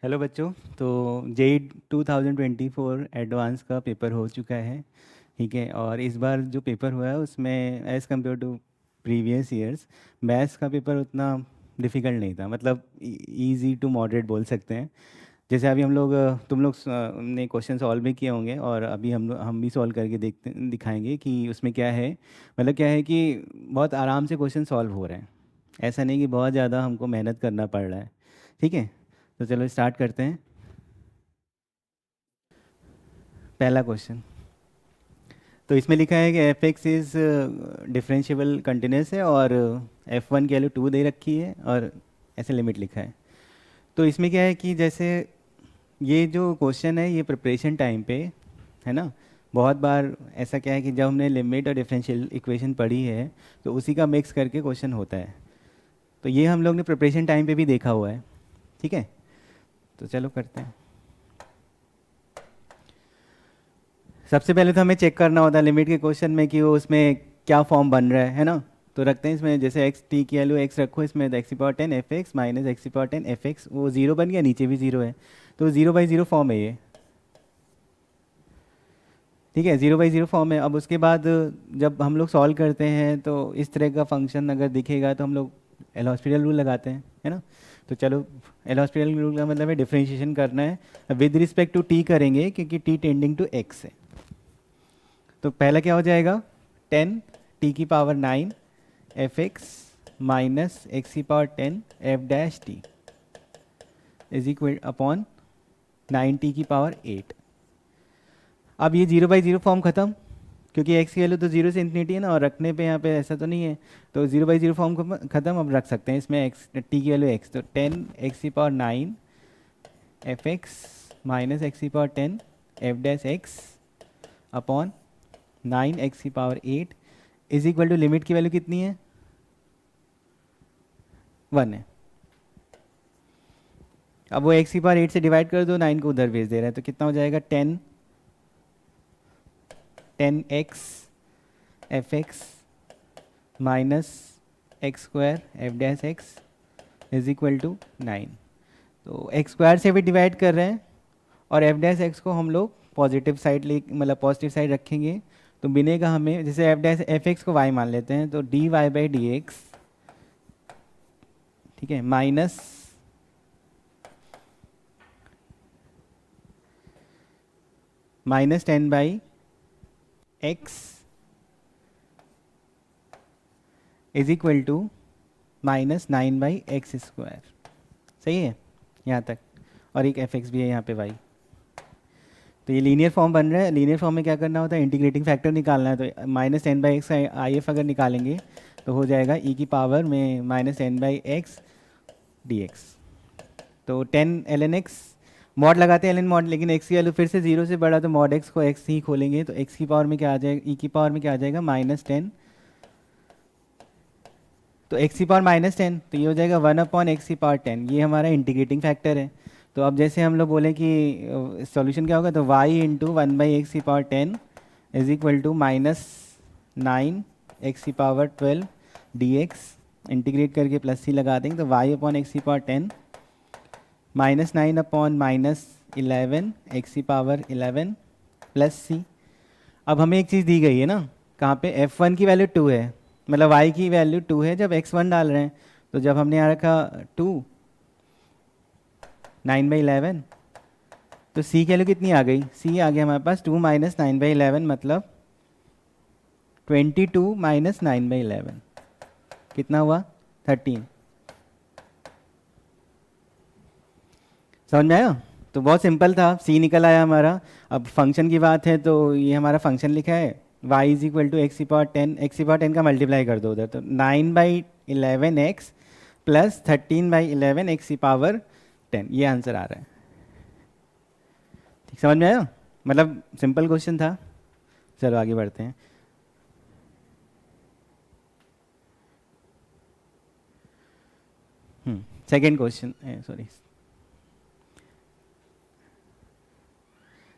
Hello बच्चों। तो JEE 2024 advance का पेपर हो चुका है। ठीक है, और इस बार जो पेपर हुआ है उसमें as compare to previous years maths का पेपर उतना डिफ़िकल्ट नहीं था, मतलब इजी टू मॉडरेट बोल सकते हैं। जैसे अभी हम लोग तुम लोग ने क्वेश्चन सॉल्व भी किए होंगे और अभी हम भी सॉल्व करके देखते दिखाएंगे कि उसमें क्या है। मतलब क्या है कि बहुत आराम से क्वेश्चन सॉल्व हो रहे हैं, ऐसा नहीं कि बहुत ज़्यादा हमको मेहनत करना पड़ रहा है। ठीक है, तो चलो स्टार्ट करते हैं। पहला क्वेश्चन, तो इसमें लिखा है कि F x is differentiable continuous है और एफ वन की वैल्यू 2 दे रखी है और ऐसे लिमिट लिखा है। तो इसमें क्या है कि जैसे ये जो क्वेश्चन है ये प्रिपरेशन टाइम पे है ना, बहुत बार ऐसा क्या है कि जब हमने लिमिट और डिफरेंशियल इक्वेशन पढ़ी है तो उसी का मिक्स करके क्वेश्चन होता है। तो ये हम लोग ने प्रिपरेशन टाइम पे भी देखा हुआ है। ठीक है, तो चलो करते हैं। सबसे पहले तो हमें चेक करना होता है लिमिट के क्वेश्चन में कि वो उसमें क्या फॉर्म बन रहा है ना। तो रखते हैं इसमें, जैसे एक्स टी की वैल्यू एक्स रखो, इसमें तो x power 10 F x minus x power 10 F x, वो जीरो बन गया, नीचे भी जीरो है, तो 0/0 फॉर्म है ये। ठीक है, 0/0 फॉर्म है। अब उसके बाद जब हम लोग सॉल्व करते हैं तो इस तरह का फंक्शन अगर दिखेगा तो हम लोग एल हॉस्पिटल रूल लगाते हैं, है ना। तो चलो, एल हॉस्पिटल रूल का मतलब है डिफरेंशिएशन करना है विद रिस्पेक्ट टू टी करेंगे क्योंकि टी टेंडिंग टू एक्स है। तो पहला क्या हो जाएगा, 10 टी की power 9 F x minus x की power 10 F dash T is equal upon 9 T की पावर 8। अब ये 0/0 फॉर्म खत्म, क्योंकि एक्स की वैल्यू तो जीरो से इन्फिनिटी है ना, और रखने पे यहाँ पे ऐसा तो नहीं है। तो 0/0 फॉर्म खत्म, अब रख सकते हैं इसमें एक्स टी की वैल्यू एक्स, तो 10 एक्स की power 9 F x minus x की power 10 F dash x upon 9 x की power 8 is equal to limit की वैल्यू कितनी है, 1 है। अब वो एक्स की पावर 8 से डिवाइड कर दो, 9 को उधर भेज दे रहा है, तो कितना हो जाएगा, 10 x f x minus x square f dash x is equal to 9। तो एक्स स्क्वायर से भी डिवाइड कर रहे हैं और एफ डैश एक्स को हम लोग पॉजिटिव साइड ले, मतलब पॉजिटिव साइड रखेंगे। तो बिनेगा हमें, जैसे एफ डैश एफ एक्स को वाई मान लेते हैं, तो d y by d x, ठीक है, minus -10/x is equal to -9/x²। सही है यहाँ तक, और एक एफ एक्स भी है यहाँ पे y। तो ये लीनियर फॉर्म बन रहा है। लीनियर फॉर्म में क्या करना होता है, इंटीग्रेटिंग फैक्टर निकालना है। तो -10/x का आई एफ अगर निकालेंगे तो हो जाएगा ई की पावर में -10/x dx। तो 10 ln x, मॉड लगाते हैं ln मॉड, लेकिन x की वैल्यू फिर से जीरो से बड़ा, तो मॉड x को x ही खोलेंगे, तो x की पावर में क्या आ जाएगा, e की पावर में क्या आ जाएगा, -10। तो x की पावर -10, तो ये हो जाएगा 1/x की पावर 10, ये हमारा इंटीग्रेटिंग फैक्टर है। तो अब जैसे हम लोग बोले कि सॉल्यूशन क्या होगा, तो y इंटू 1/x की power 10 is equal to -9x की पावर 12 dx, इंटीग्रेट करके प्लस सी लगा देंगे, तो y अपॉन एक्स की पावर 10 -9 अपॉन -11 एक्स की पावर 11 प्लस सी। अब हमें एक चीज़ दी गई है ना, कहाँ पे, f1 की वैल्यू 2 है, मतलब y की वैल्यू 2 है जब x1 डाल रहे हैं। तो जब हमने यहाँ रखा 2 9/11, तो c की वैल्यू कितनी आ गई, c आ गया हमारे पास 2 - 9/11, मतलब 22 - 9/11 कितना हुआ, 13। समझ में आया। तो बहुत सिंपल था, c निकल आया हमारा। अब फंक्शन की बात है, तो ये हमारा फंक्शन लिखा है y is equal to x की पावर 10, एक्स की पावर 10 का मल्टीप्लाई कर दो उधर, तो 9/11x प्लस 13/11 एक्स की पावर 10, ये आंसर आ रहा है। ठीक, समझ में आया, मतलब सिंपल क्वेश्चन था। चलो आगे बढ़ते हैं। सेकेंड क्वेश्चन, सॉरी,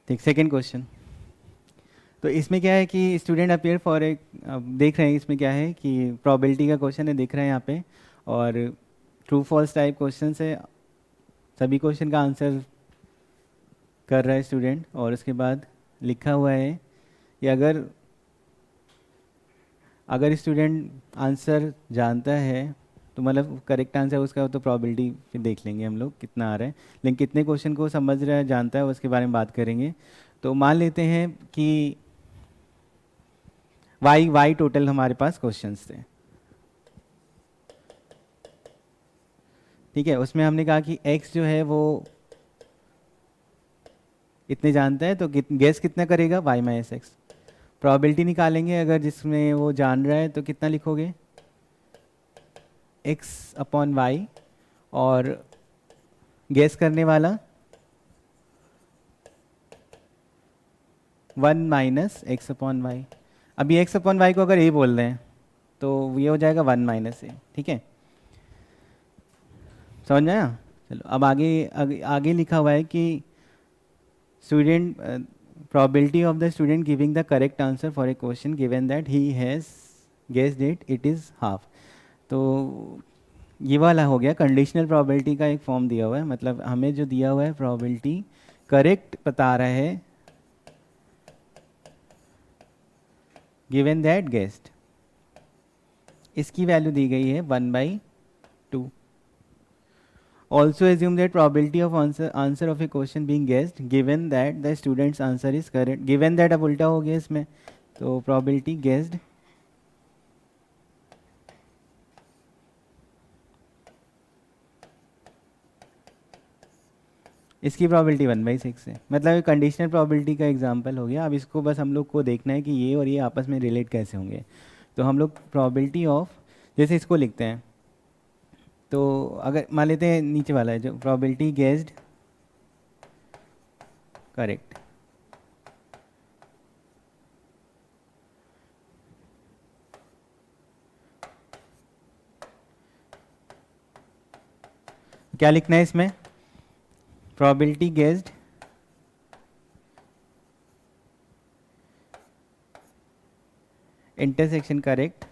ठीक, सेकेंड क्वेश्चन। तो इसमें क्या है कि स्टूडेंट अपियर फॉर एक, अब देख रहे हैं इसमें क्या है कि प्रोबेबिलिटी का क्वेश्चन है, देख रहे हैं यहाँ पे, और ट्रू फॉल्स टाइप क्वेश्चन है। सभी क्वेश्चन का आंसर कर रहा है स्टूडेंट, और उसके बाद लिखा हुआ है कि अगर स्टूडेंट आंसर जानता है तो मतलब करेक्ट आंसर उसका, तो प्रोबेबिलिटी फिर देख लेंगे हम लोग कितना आ रहा है, लेकिन कितने क्वेश्चन को समझ रहा है जानता है उसके बारे में बात करेंगे। तो मान लेते हैं कि वाई टोटल हमारे पास क्वेश्चंस थे, ठीक है। उसमें हमने कहा कि एक्स जो है वो इतने जानता है, तो गेस कितना करेगा, वाई माइनस एक्स। प्रोबेबिलिटी निकालेंगे, अगर जिसमें वो जान रहा है तो कितना लिखोगे, एक्स अपॉन वाई, और गेस करने वाला 1 माइनस एक्स अपॉन वाई। अभी एक्स अपॉन वाई को अगर ए बोल रहे हैं तो ये हो जाएगा 1 माइनस ए, ठीक है। समझ में आया? चलो अब आगे लिखा हुआ है कि student probability of the student giving the correct answer for a question given that he has guessed it is half। तो ये वाला हो गया कंडीशनल प्रोबेबिलिटी का एक फॉर्म दिया हुआ है, मतलब हमें जो दिया हुआ है प्रोबेबिलिटी करेक्ट बता रहा है गिवन दैट गेस्ड, इसकी वैल्यू दी गई है 1/2। Also assume that probability of answer of a question being guessed given that the student's answer is correct। given that अब उल्टा हो गया इसमें, तो probability guessed इसकी probability 1/6 है। मतलब कंडीशनल probability का एग्जांपल हो गया। अब इसको बस हम लोग को देखना है कि ये और ये आपस में रिलेट कैसे होंगे। तो हम लोग probability of, जैसे इसको लिखते हैं, तो अगर मान लेते हैं नीचे वाला है जो probability guessed करेक्ट, क्या लिखना है इसमें, probability guessed intersection correct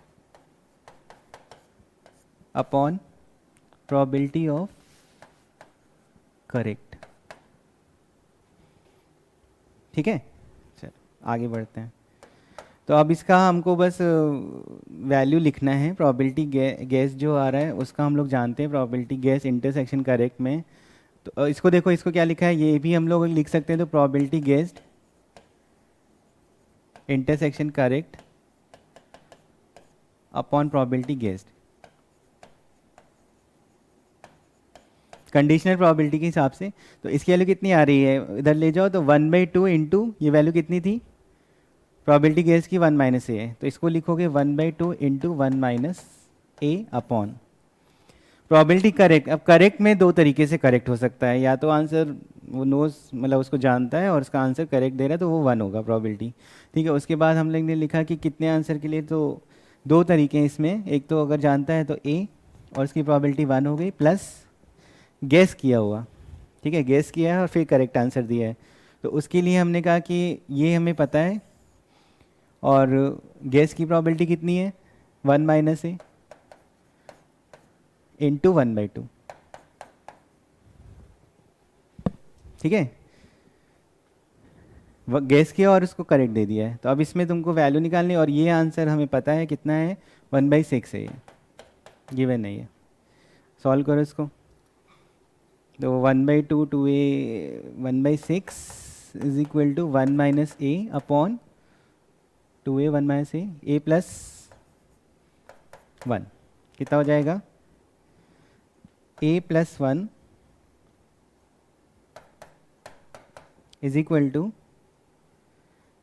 upon probability of correct, ठीक है। चलो आगे बढ़ते हैं। तो अब इसका हमको बस वैल्यू लिखना है, प्रोबेबिलिटी गैस जो आ रहा है उसका हम लोग जानते हैं, प्रोबेबिलिटी गैस इंटरसेक्शन करेक्ट में। तो इसको देखो, इसको क्या लिखा है, ये भी हम लोग लिख सकते हैं। तो probability guessed intersection correct upon probability guessed, conditional probability के हिसाब से। तो इसकी वैल्यू कितनी आ रही है, इधर ले जाओ, तो 1/2 इंटू ये वैल्यू कितनी थी, प्रोबेबिलिटी गेस की 1 माइनस ए है, तो इसको लिखोगे 1/2 into 1 minus a upon probability correct. अब करेक्ट में दो तरीके से करेक्ट हो सकता है, या तो आंसर वो नोस मतलब उसको जानता है और उसका आंसर करेक्ट दे रहा है तो वो 1 होगा प्रोबेबिलिटी, ठीक है। उसके बाद हम लोग ने लिखा कि कितने आंसर के लिए, तो दो तरीके हैं इसमें, एक तो अगर जानता है तो ए और उसकी प्रोबेबिलिटी 1 हो गई, प्लस गेस किया हुआ, ठीक है, गेस किया है और फिर करेक्ट आंसर दिया है। तो उसके लिए हमने कहा कि ये हमें पता है, और गेस की प्रोबेबिलिटी कितनी है, 1 माइनस ए इंटू 1/2, ठीक है। गेस किया और उसको करेक्ट दे दिया है। तो अब इसमें तुमको वैल्यू निकालनी, और ये आंसर हमें पता है कितना है, 1/6 है, ये गिवन नहीं है। सॉल्व करो इसको, तो 1/2 to a 1/6 is equal to 1 minus a upon 2a 1 minus a plus 1, कितना हो जाएगा, a plus 1 is equal to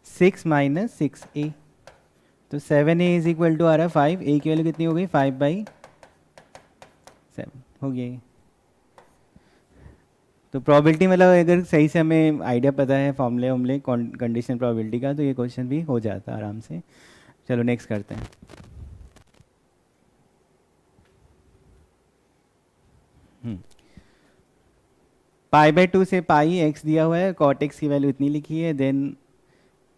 6 minus 6a। तो 7a इज इक्वल टू आ रहा है 5, a की वैल्यू कितनी हो गई, 5/7 हो गई। तो प्रोबेबिलिटी मतलब अगर सही से हमें आइडिया पता है फॉर्मूले कंडीशन प्रोबेबिलिटी का, तो ये क्वेश्चन भी हो जाता है आराम से। चलो नेक्स्ट करते हैं। π/2 से पाई एक्स दिया हुआ है, कॉट एक्स की वैल्यू इतनी लिखी है, देन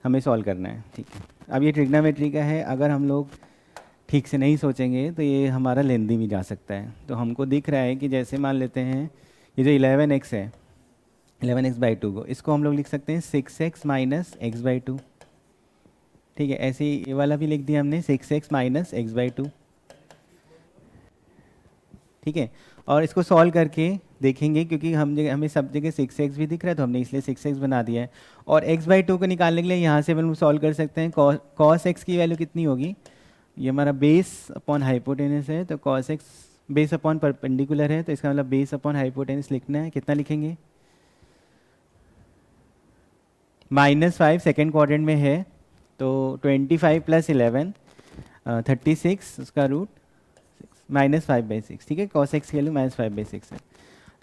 हमें सॉल्व करना है, ठीक है। अब ये ट्रिग्नोमेट्री का है, अगर हम लोग ठीक से नहीं सोचेंगे तो ये हमारा लेंदी भी जा सकता है। तो हमको दिख रहा है कि जैसे मान लेते हैं ये जो 11x है, 11x/2 को, इसको हम लोग लिख सकते हैं 6x माइनस x/2। ठीक है, ऐसे ही ये वाला भी लिख दिया हमने 6x माइनस x/2। ठीक है, और इसको सॉल्व करके देखेंगे, क्योंकि हमें सब जगह 6x भी दिख रहा है तो हमने इसलिए 6x बना दिया है। और x/2 को निकालने के लिए यहाँ से हम सॉल्व कर सकते हैं। cos x की वैल्यू कितनी होगी, ये हमारा बेस अपॉन हाइपोटेनस है, तो cos x base upon perpendicular है, तो इसका मतलब बेस अपॉन हाइपोटेनस लिखना है। कितना लिखेंगे, -5 सेकेंड क्वाड्रेंट में है, तो 25 + 11 36, उसका रूट -5/6। ठीक है, cos x की वैल्यू -5/6 है।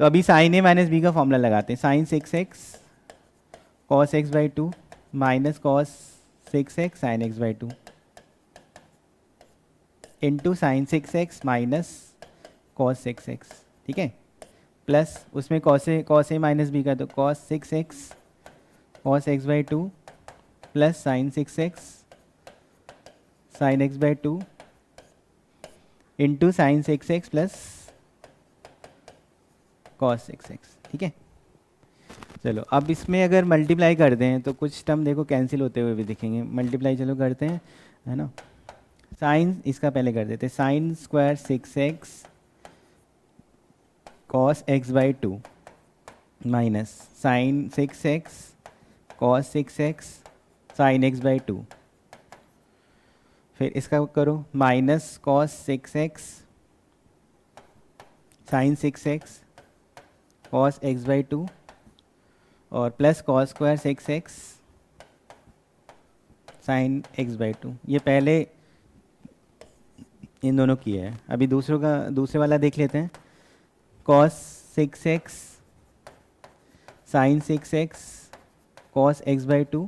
तो अभी sin a माइनस बी का फॉर्मूला लगाते हैं। sin 6x cos x/2 minus cos 6x sin x/2 into sin 6x minus cos 6x। ठीक है, प्लस उसमें cos a माइनस बी का, तो cos 6x cos x/2 plus sin 6x sin x/2 into sin 6x plus cos 6x। ठीक है, चलो अब इसमें अगर मल्टीप्लाई कर दें तो कुछ टर्म देखो कैंसिल होते हुए भी दिखेंगे। मल्टीप्लाई चलो करते हैं, है ना। साइन इसका पहले कर देते हैं, sine square 6x cos x/2 minus sine 6x cos 6x sin x/2। फिर इसका करो minus cos 6x sin 6x cos x/2 और plus cos square 6x sin x/2। ये पहले इन दोनों की है। अभी दूसरे वाला देख लेते हैं। cos 6x sin 6x cos x/2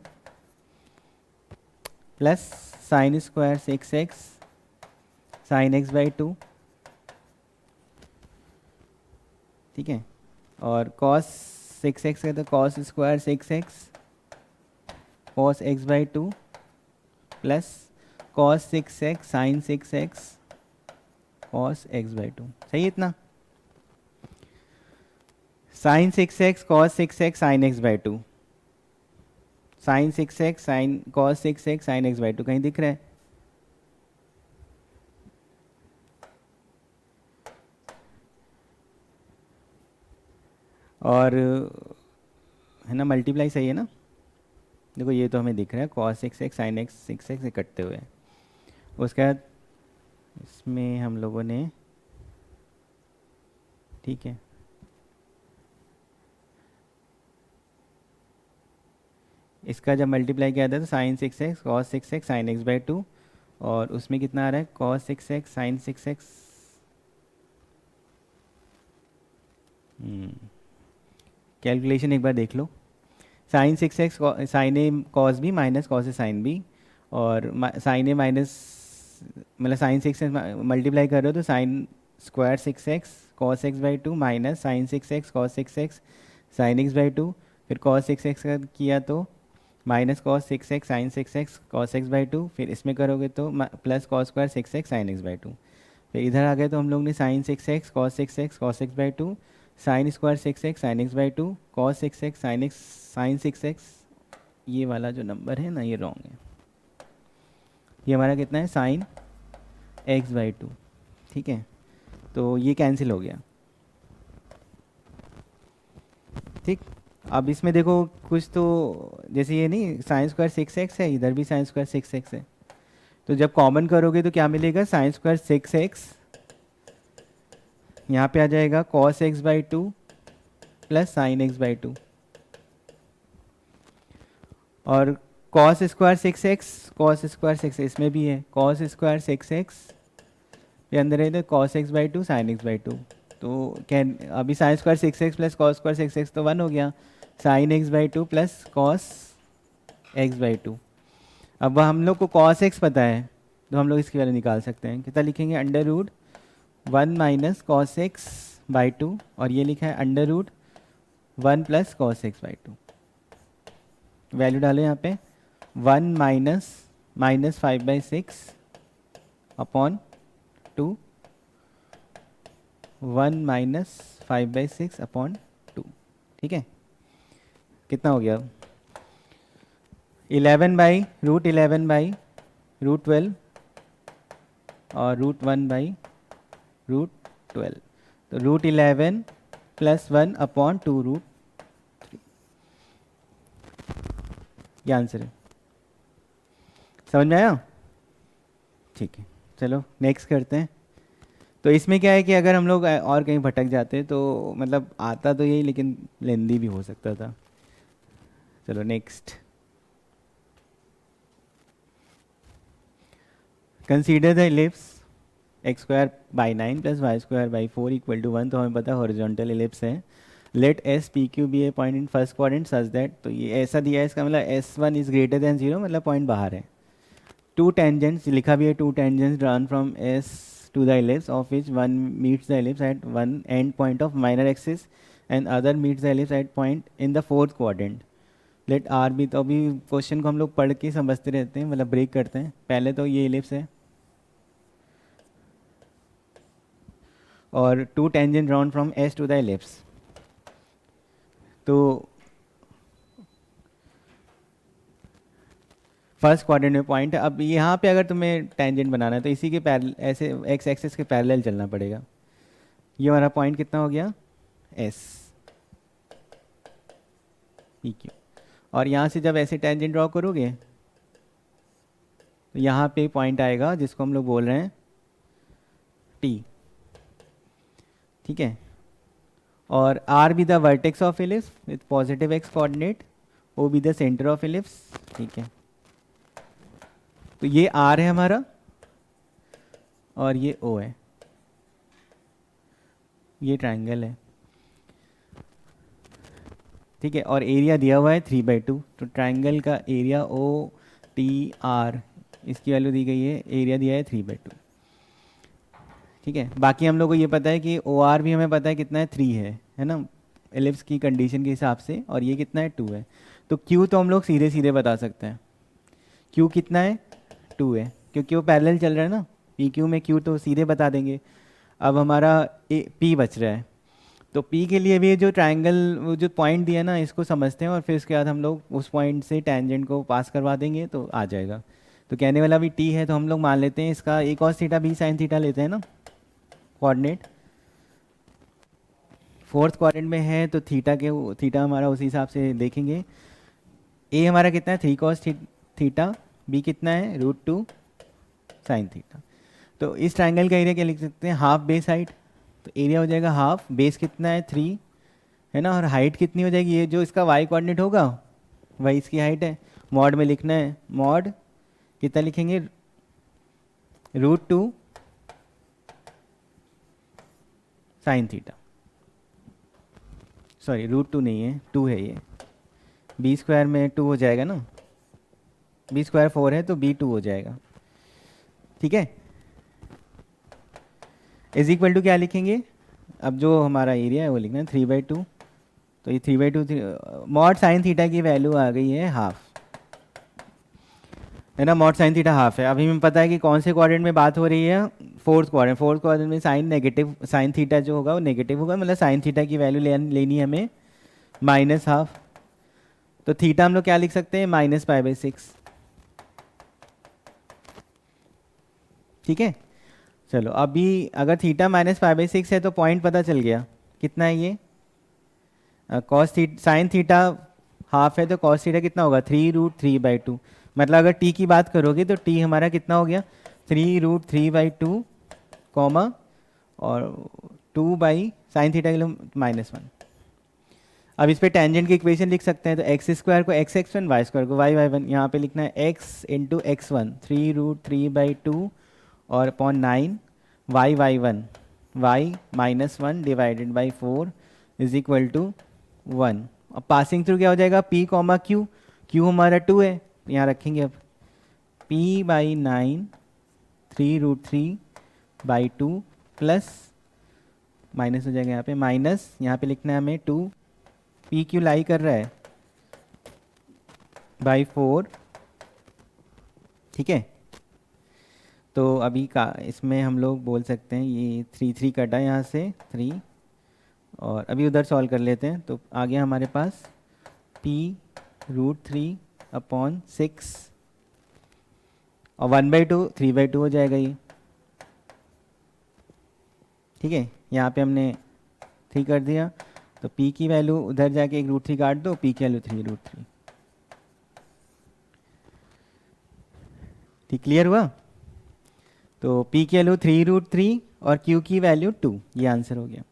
plus sin square 6x sin x/2। ठीक है, और cos 6x का तो cos square 6x cos x/2 plus cos 6x sin 6x cos x/2। सही है इतना। sin 6x cos 6x sin x/2, sin 6x sin cos 6x sin x/2 कहीं दिख रहा है? और है ना, मल्टीप्लाई सही है ना। देखो ये तो हमें दिख रहा है cos 6x sin x 6x से कटते हुए। उसके बाद इसमें हम लोगों ने, ठीक है, इसका जब मल्टीप्लाई किया था तो sin 6x cos 6x sin x/2, और उसमें कितना आ रहा है cos 6x sin 6x। Calculation एक बार देख लो। sin 6x sin a cos b minus cos a sin b, और sin a माइनस मतलब sin 6x मल्टीप्लाई कर रहे हो तो sin square 6x cos x/2 minus sin 6x cos 6x sin x/2। फिर cos 6x का किया तो minus cos 6x sin 6x cos x/2। फिर इसमें करोगे तो plus cos square 6x sin x/2। फिर इधर आ गए तो हम लोग ने sin 6x cos 6x cos x/2 sin square 6x sin x/2 cos 6x sin 6x। ये वाला जो नंबर है ना, ये रॉन्ग है। ये हमारा कितना है sin x/2। ठीक है, तो ये कैंसिल हो गया। ठीक, अब इसमें देखो कुछ तो, जैसे ये नहीं साइन स्क्वायर 6x है, इधर भी साइन स्क्वायर 6x है, तो जब कॉमन करोगे तो क्या मिलेगा, साइन स्क्वायर 6x यहाँ पे आ जाएगा cos x/2 plus sin x/2, और cos square 6x cos square 6x इसमें भी है, cos स्क्वायर 6x ये अंदर है तो cos x/2 sin x/2। तो कैन अभी sign square 6x plus cos square 6x तो 1 हो गया, sin x/2 plus cos x/2। अब हम लोग को cos x पता है तो हम लोग इसकी वैल्यू निकाल सकते हैं। कितना लिखेंगे, √1 माइनस cos x/2, और ये लिखा है √1 प्लस cos x/2। वैल्यू डालो यहाँ पे, 1 माइनस -5/6 अपॉन 2, 1 माइनस 5/6 अपॉन 2। ठीक है, कितना हो गया? 11/√11/√12 और √1/√12। तो √11 + 1 अपॉन 2√3, ये आंसर है। समझ में आया? ठीक है, चलो नेक्स्ट करते हैं। तो इसमें क्या है कि अगर हम लोग और कहीं भटक जाते तो मतलब आता तो यही, लेकिन लेंदी भी हो सकता था। चलो next. Consider the ellipse x²/9 + y²/4 = 1। तो हमें पता है हॉरिजॉन्टल इलिप्स है। Let S P Q be a point in first quadrant such that, तो ये ऐसा दिया है, इसका मतलब S1 इज ग्रेटर देन 0, मतलब पॉइंट बाहर है। टू टेंजेंट्स लिखा भी है, two tangents drawn from S to the ellipse of which one meets the ellipse at one end point of minor axis and other meets the ellipse at point in the fourth quadrant. Let R be, तो अभी question को हम लोग पढ़ के समझते रहते हैं, मतलब ब्रेक करते हैं। पहले तो ये इलिप्स है और two tangent drawn from S to the ellipse. तो फर्स्ट क्वाड्रेंट में पॉइंट है। अब यहाँ पे अगर तुम्हें टेंजेंट बनाना है तो इसी के पैरेलल, ऐसे एक्स एक्सिस के पैरेलल चलना पड़ेगा। ये हमारा पॉइंट कितना हो गया? S P Q. और यहाँ से जब ऐसे टेंजेंट ड्रॉ करोगे तो यहाँ पे पॉइंट आएगा जिसको हम लोग बोल रहे हैं टी। ठीक है, और R be the vertex of ellipse with positive x coordinate, O be the centre of ellipse. ठीक है, तो ये आर है हमारा और ये ओ है, ये ट्रायंगल है। ठीक है, और एरिया दिया हुआ है 3/2। तो ट्रायंगल का एरिया ओ टी आर, इसकी वैल्यू दी गई है, एरिया दिया है 3/2। ठीक है, बाकी हम लोग को ये पता है कि ओ आर भी हमें पता है कितना है, 3 है ना, एलिप्स की कंडीशन के हिसाब से, और ये कितना है, 2 है। तो क्यू तो हम लोग सीधे सीधे बता सकते हैं, क्यू कितना है, 2 है, क्योंकि वो पैरेलल चल रहा है ना। पी क्यू में क्यू तो सीधे बता देंगे। अब हमारा पी बच रहा है, तो पी के लिए भी जो ट्रायंगल, वो जो पॉइंट दिया ना, इसको समझते हैं और फिर उसके बाद हम लोग उस पॉइंट से टेंजेंट को पास करवा देंगे तो आ जाएगा। तो कहने वाला भी टी है, तो हम लोग मान लेते हैं इसका a cos theta b sin theta लेते हैं ना कोऑर्डिनेट। फोर्थ क्वाड्रेंट में है तो थीटा हमारा उसी हिसाब से देखेंगे। a हमारा कितना है, 3 cos थीटा, b कितना है, √2 sin थीटा। तो इस ट्रायंगल का एरिया क्या लिख सकते हैं, हाफ बेस हाइट। तो एरिया हो जाएगा हाफ, बेस कितना है, 3 है ना, और हाइट कितनी हो जाएगी, ये जो इसका y कोऑर्डिनेट होगा वही इसकी हाइट है। मॉड में लिखना है, मॉड कितना लिखेंगे, √2 sin थीटा। सॉरी, √2 नहीं है, 2 है ये, b² में 2 हो जाएगा ना, b² 4 है तो b 2 हो जाएगा। ठीक है, इज इक्वल टू क्या लिखेंगे, अब जो हमारा एरिया है वो लिखना है 3/2। तो ये 3/2 मॉड साइन थीटा की वैल्यू आ गई है हाफ, है ना, मॉड साइन थीटा हाफ है। अभी हमें पता है कि कौन से क्वाड्रेंट में बात हो रही है, फोर्थ क्वाड्रेंट में साइन नेगेटिव, साइन थीटा जो होगा वो नेगेटिव होगा, मतलब साइन थीटा की वैल्यू लेनी है हमें -12। तो थीटा हम लोग क्या लिख सकते हैं, -π/6। ठीक है, चलो अभी अगर थीटा -π/6 है तो पॉइंट पता चल गया कितना है ये, साइन थीटा हाफ है तो कॉस थीटा कितना होगा, 3√3/2। मतलब अगर टी की बात करोगे तो टी हमारा कितना हो गया, 3√3/2 कॉमा और 2 बाई साइन थीटा के लिए -1। अब इस पे टेंजेंट की इक्वेशन लिख सकते हैं, तो x² को x(x1), y² को y(y1), यहाँ पे लिखना है x इंटू x1 3√3/2 और upon 9 y(y1), y -1 divided by 4 is equal to 1। अब पासिंग थ्रू क्या हो जाएगा, p कॉमा q, q हमारा 2 है, यहाँ रखेंगे अब p/9 3√3/2 प्लस माइनस हो जाएगा यहाँ पे, माइनस यहाँ पे लिखना है हमें 2, पी क्यू लाई कर रहा है बाई 4। ठीक है, तो अभी का इसमें हम लोग बोल सकते हैं ये 3 कटा यहाँ से 3, और अभी उधर सॉल्व कर लेते हैं। तो आ गया हमारे पास p√3/6, और 1/2 3/2 हो जाएगा ये। ठीक है, यहाँ पे हमने 3 कर दिया, तो p की वैल्यू उधर जाके एक √3 काट दो, p की वैल्यू 3√3। ठीक, क्लियर हुआ? तो p की वैल्यू 3√3 और q की वैल्यू 2, ये आंसर हो गया।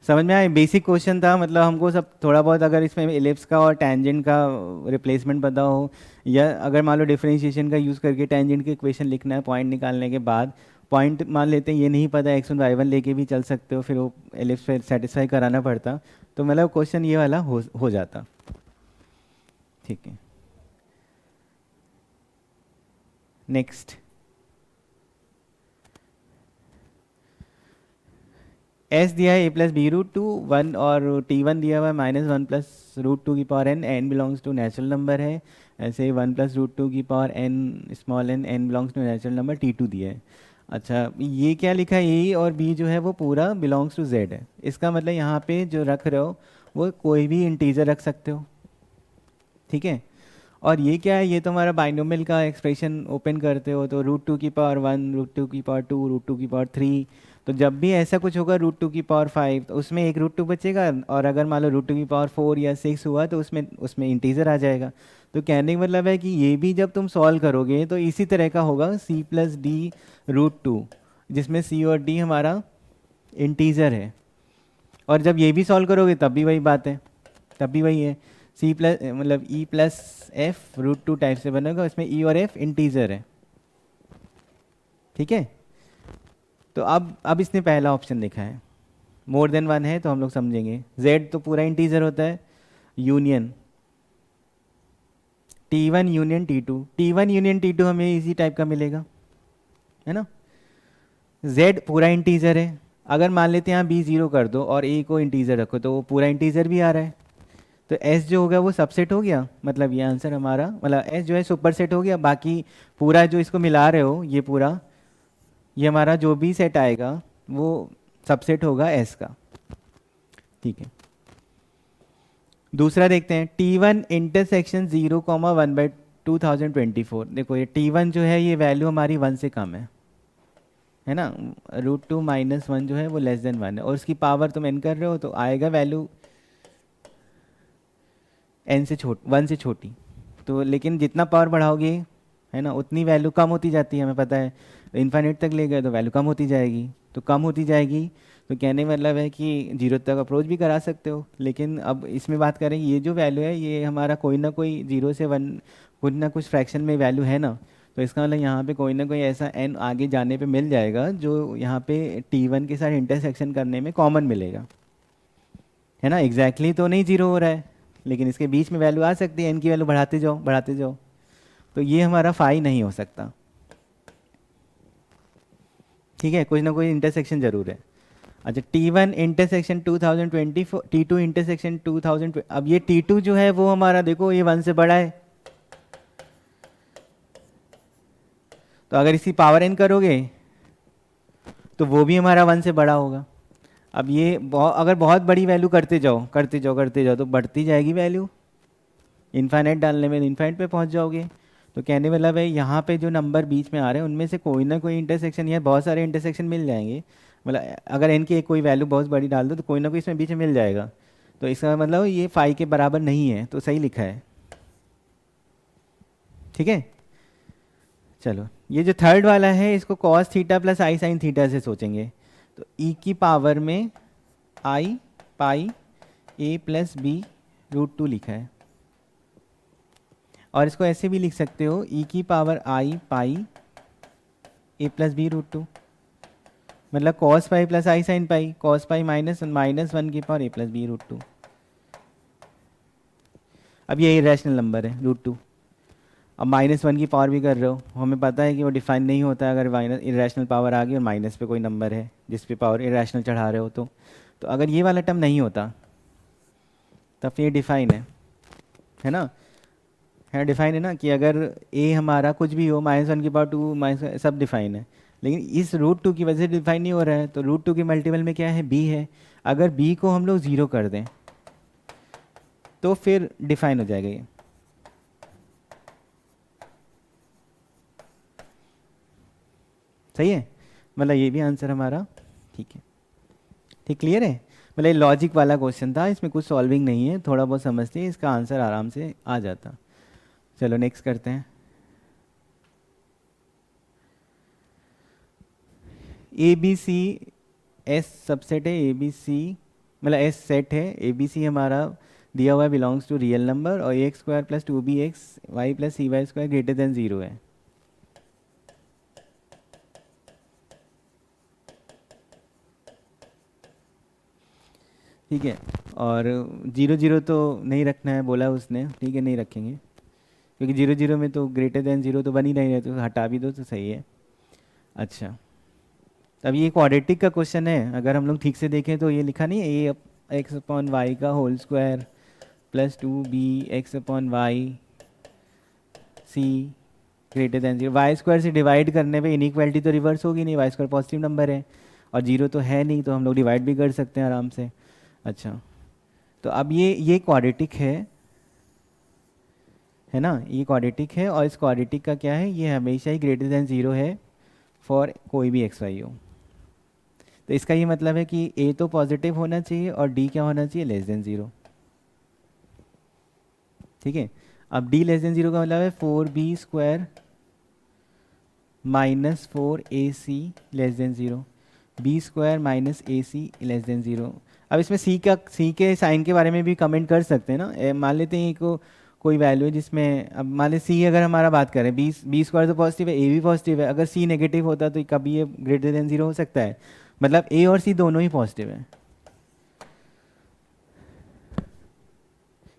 समझ में आया? बेसिक क्वेश्चन था, मतलब हमको सब थोड़ा बहुत अगर इसमें एलिप्स का और टेंजेंट का रिप्लेसमेंट पता हो, या अगर मान लो डिफरेंशिएशन का यूज़ करके टेंजेंट के इक्वेशन लिखना है पॉइंट निकालने के बाद, पॉइंट मान लेते हैं ये नहीं पता, x1 y1 लेके भी चल सकते हो, फिर वो एलिप्स फिर सेटिस्फाई कराना पड़ता, तो मतलब क्वेश्चन ये वाला हो जाता। ठीक है, नेक्स्ट एस दिया है a+b√2 1, और t1 दिया हुआ है -1 + √2n, n belongs to natural number है। ऐसे 1 + √2n small n belongs to natural number, t2 दिया है। अच्छा, ये क्या लिखा है, ए और बी जो है वो पूरा बिलोंग्स टू जेड है। इसका मतलब यहाँ पे जो रख रहे हो वो कोई भी इंटीजर रख सकते हो। ठीक है, और ये क्या है, ये तो हमारा बाइनोमियल का एक्सप्रेशन ओपन करते हो तो √2⁴1, √2⁴2, √2⁴3, तो जब भी ऐसा कुछ होगा √2⁵ तो उसमें एक √2 बचेगा, और अगर मान लो √2⁴ या 6 हुआ तो उसमें उसमें इंटीजर आ जाएगा। तो कहने का मतलब है कि ये भी जब तुम सॉल्व करोगे तो इसी तरह का होगा, c+d√2, जिसमें c और d हमारा इंटीजर है। और जब ये भी सॉल्व करोगे तब भी वही बात है, तब भी वही है, सी प्लस मतलब e+f√2 टाइप से बनेगा, इसमें e और f इंटीजर है। ठीक है, तो अब इसने पहला ऑप्शन लिखा है, मोर देन 1 है तो हम लोग समझेंगे। z तो पूरा इंटीजर होता है, union t1 union t2, t1 union t2 हमें इसी टाइप का मिलेगा, है ना। z पूरा इंटीजर है, अगर मान लेते हैं यहाँ b 0 कर दो और a को इंटीजर रखो तो वो पूरा इंटीजर भी आ रहा है, तो s जो होगा वो सबसेट हो गया, मतलब ये आंसर हमारा, मतलब s जो है सुपर सेट हो गया। बाकी पूरा जो इसको मिला रहे हो ये पूरा, ये हमारा जो भी सेट आएगा वो सबसेट होगा s का। ठीक है, दूसरा देखते हैं, t1 इंटरसेक्शन 0,1/2024। देखो ये t1 जो है ये वैल्यू हमारी 1 से कम है ना, √2 - 1 जो है वो <1 है, और उसकी पावर तुम n कर रहे हो तो आएगा वैल्यू n से 1 से छोटी। तो लेकिन जितना पावर बढ़ाओगे, है ना, उतनी वैल्यू कम होती जाती है, हमें पता है। तो इन्फाइनाइट तक ले गए तो वैल्यू कम होती जाएगी, तो कम होती जाएगी, तो कहने का मतलब है कि 0 तक अप्रोच भी करा सकते हो। लेकिन अब इसमें बात करें, ये जो वैल्यू है ये हमारा कोई ना कोई 0 से 1 कुछ ना कुछ फ्रैक्शन में वैल्यू है ना, तो इसका मतलब यहाँ पे कोई ना कोई ऐसा n आगे जाने पे मिल जाएगा जो यहाँ पे t1 के साथ इंटरसेक्शन करने में कॉमन मिलेगा, है ना। एग्जैक्टली तो नहीं 0 हो रहा है, लेकिन इसके बीच में वैल्यू आ सकती है, n की वैल्यू बढ़ाते जाओ बढ़ाते जाओ, तो ये हमारा फाई नहीं हो सकता। ठीक है, कुछ ना कोई इंटरसेक्शन जरूर है। अच्छा, t1 इंटरसेक्शन 2024, t2 इंटरसेक्शन 2020, अब ये t2 जो है वो हमारा देखो ये 1 से बड़ा है, तो अगर इसकी पावर n करोगे तो वो भी हमारा 1 से बड़ा होगा। अब ये अगर बहुत बड़ी वैल्यू करते जाओ करते जाओ करते जाओ तो बढ़ती जाएगी वैल्यू, इन्फाइनाइट डालने में इन्फाइनाइट पे पहुंच जाओगे। तो कहने मतलब है यहाँ पे जो नंबर बीच में आ रहे हैं उनमें से कोई ना कोई इंटरसेक्शन, या बहुत सारे इंटरसेक्शन मिल जाएंगे, मतलब अगर इनकी कोई वैल्यू बहुत बड़ी डाल दो तो कोई ना कोई इसमें बीच में मिल जाएगा। तो इसका मतलब ये फाई के बराबर नहीं है, तो सही लिखा है। ठीक है, चलो ये जो थर्ड वाला है इसको कॉस थीटा प्लस आई साइन थीटा से सोचेंगे। तो ई की पावर में आई पाई a+b√2 लिखा है, और इसको ऐसे भी लिख सकते हो, ई की पावर आई पाई a+b√2, मतलब cos पाई प्लस आई साइन पाई, cos पाई -1 की पावर a+b√2। अब ये इरेशनल नंबर है √2, अब -1 की पावर भी कर रहे हो, हमें पता है कि वो डिफाइन नहीं होता अगर माइनस इरेशनल पावर आ गई और माइनस पे कोई नंबर है जिस पे पावर इरेशनल चढ़ा रहे हो, तो अगर ये वाला टर्म नहीं होता तब ये डिफाइन है ना, है, डिफाइन है ना, कि अगर ए हमारा कुछ भी हो, -1/2 माइनस, सब डिफाइन है, लेकिन इस रूट 2 की वजह से डिफाइन नहीं हो रहा है। तो रूट 2 के मल्टीपल में क्या है, बी है। अगर बी को हम लोग 0 कर दें तो फिर डिफाइन हो जाएगा ये। सही है, मतलब ये भी आंसर हमारा ठीक है। ठीक, क्लियर है। मतलब ये लॉजिक वाला क्वेश्चन था, इसमें कुछ सॉल्विंग नहीं है, थोड़ा बहुत समझते हैं इसका आंसर आराम से आ जाता। चलो नेक्स्ट करते हैं। A B C S subset है, ए बी सी मतलब एस सेट है, ए बी सी हमारा दिया हुआ है बिलोंग्स टू रियल नंबर, और a x square plus 2bx y plus cy² greater than 0 है। ठीक है, और 0 0 तो नहीं रखना है बोला उसने, ठीक है नहीं रखेंगे, क्योंकि 0 0 में तो ग्रेटर देन 0 तो बन ही नहीं रहे, तो हटा भी दो तो सही है। अच्छा, अब ये क्वाड्रेटिक का क्वेश्चन है, अगर हम लोग ठीक से देखें तो ये लिखा नहीं है, ए एक्स अपॉन वाई का होल स्क्वायर प्लस 2bx/y सी ग्रेटर देन 0। वाई स्क्वायर से डिवाइड करने पे इनइक्वालिटी तो रिवर्स होगी नहीं, वाई स्क्वायर पॉजिटिव नंबर है और 0 तो है नहीं, तो हम लोग डिवाइड भी कर सकते हैं आराम से। अच्छा, तो अब ये क्वाड्रेटिक है ना, ये क्वाड्रेटिक है, और इस क्वाड्रेटिक का क्या है, ये हमेशा ही ग्रेटर देन 0 है फॉर कोई भी एक्स वाई हो। तो इसका ये मतलब है कि ए तो पॉजिटिव होना चाहिए और डी क्या होना चाहिए, लेस देन 0। ठीक है, अब डी लेस देन 0 का मतलब है 4b² minus 4ac less than 0, b² minus ac less than 0। अब इसमें सी के साइन के बारे में भी कमेंट कर सकते हैं ना। मान लेते हैं कोई वैल्यू है जिसमें, अब मान ले सी अगर हमारा बात करें, b² तो पॉजिटिव है, ए भी पॉजिटिव है, अगर सी नेगेटिव होता तो कभी ये ग्रेटर देन 0 हो सकता है, मतलब ए और सी दोनों ही पॉजिटिव है,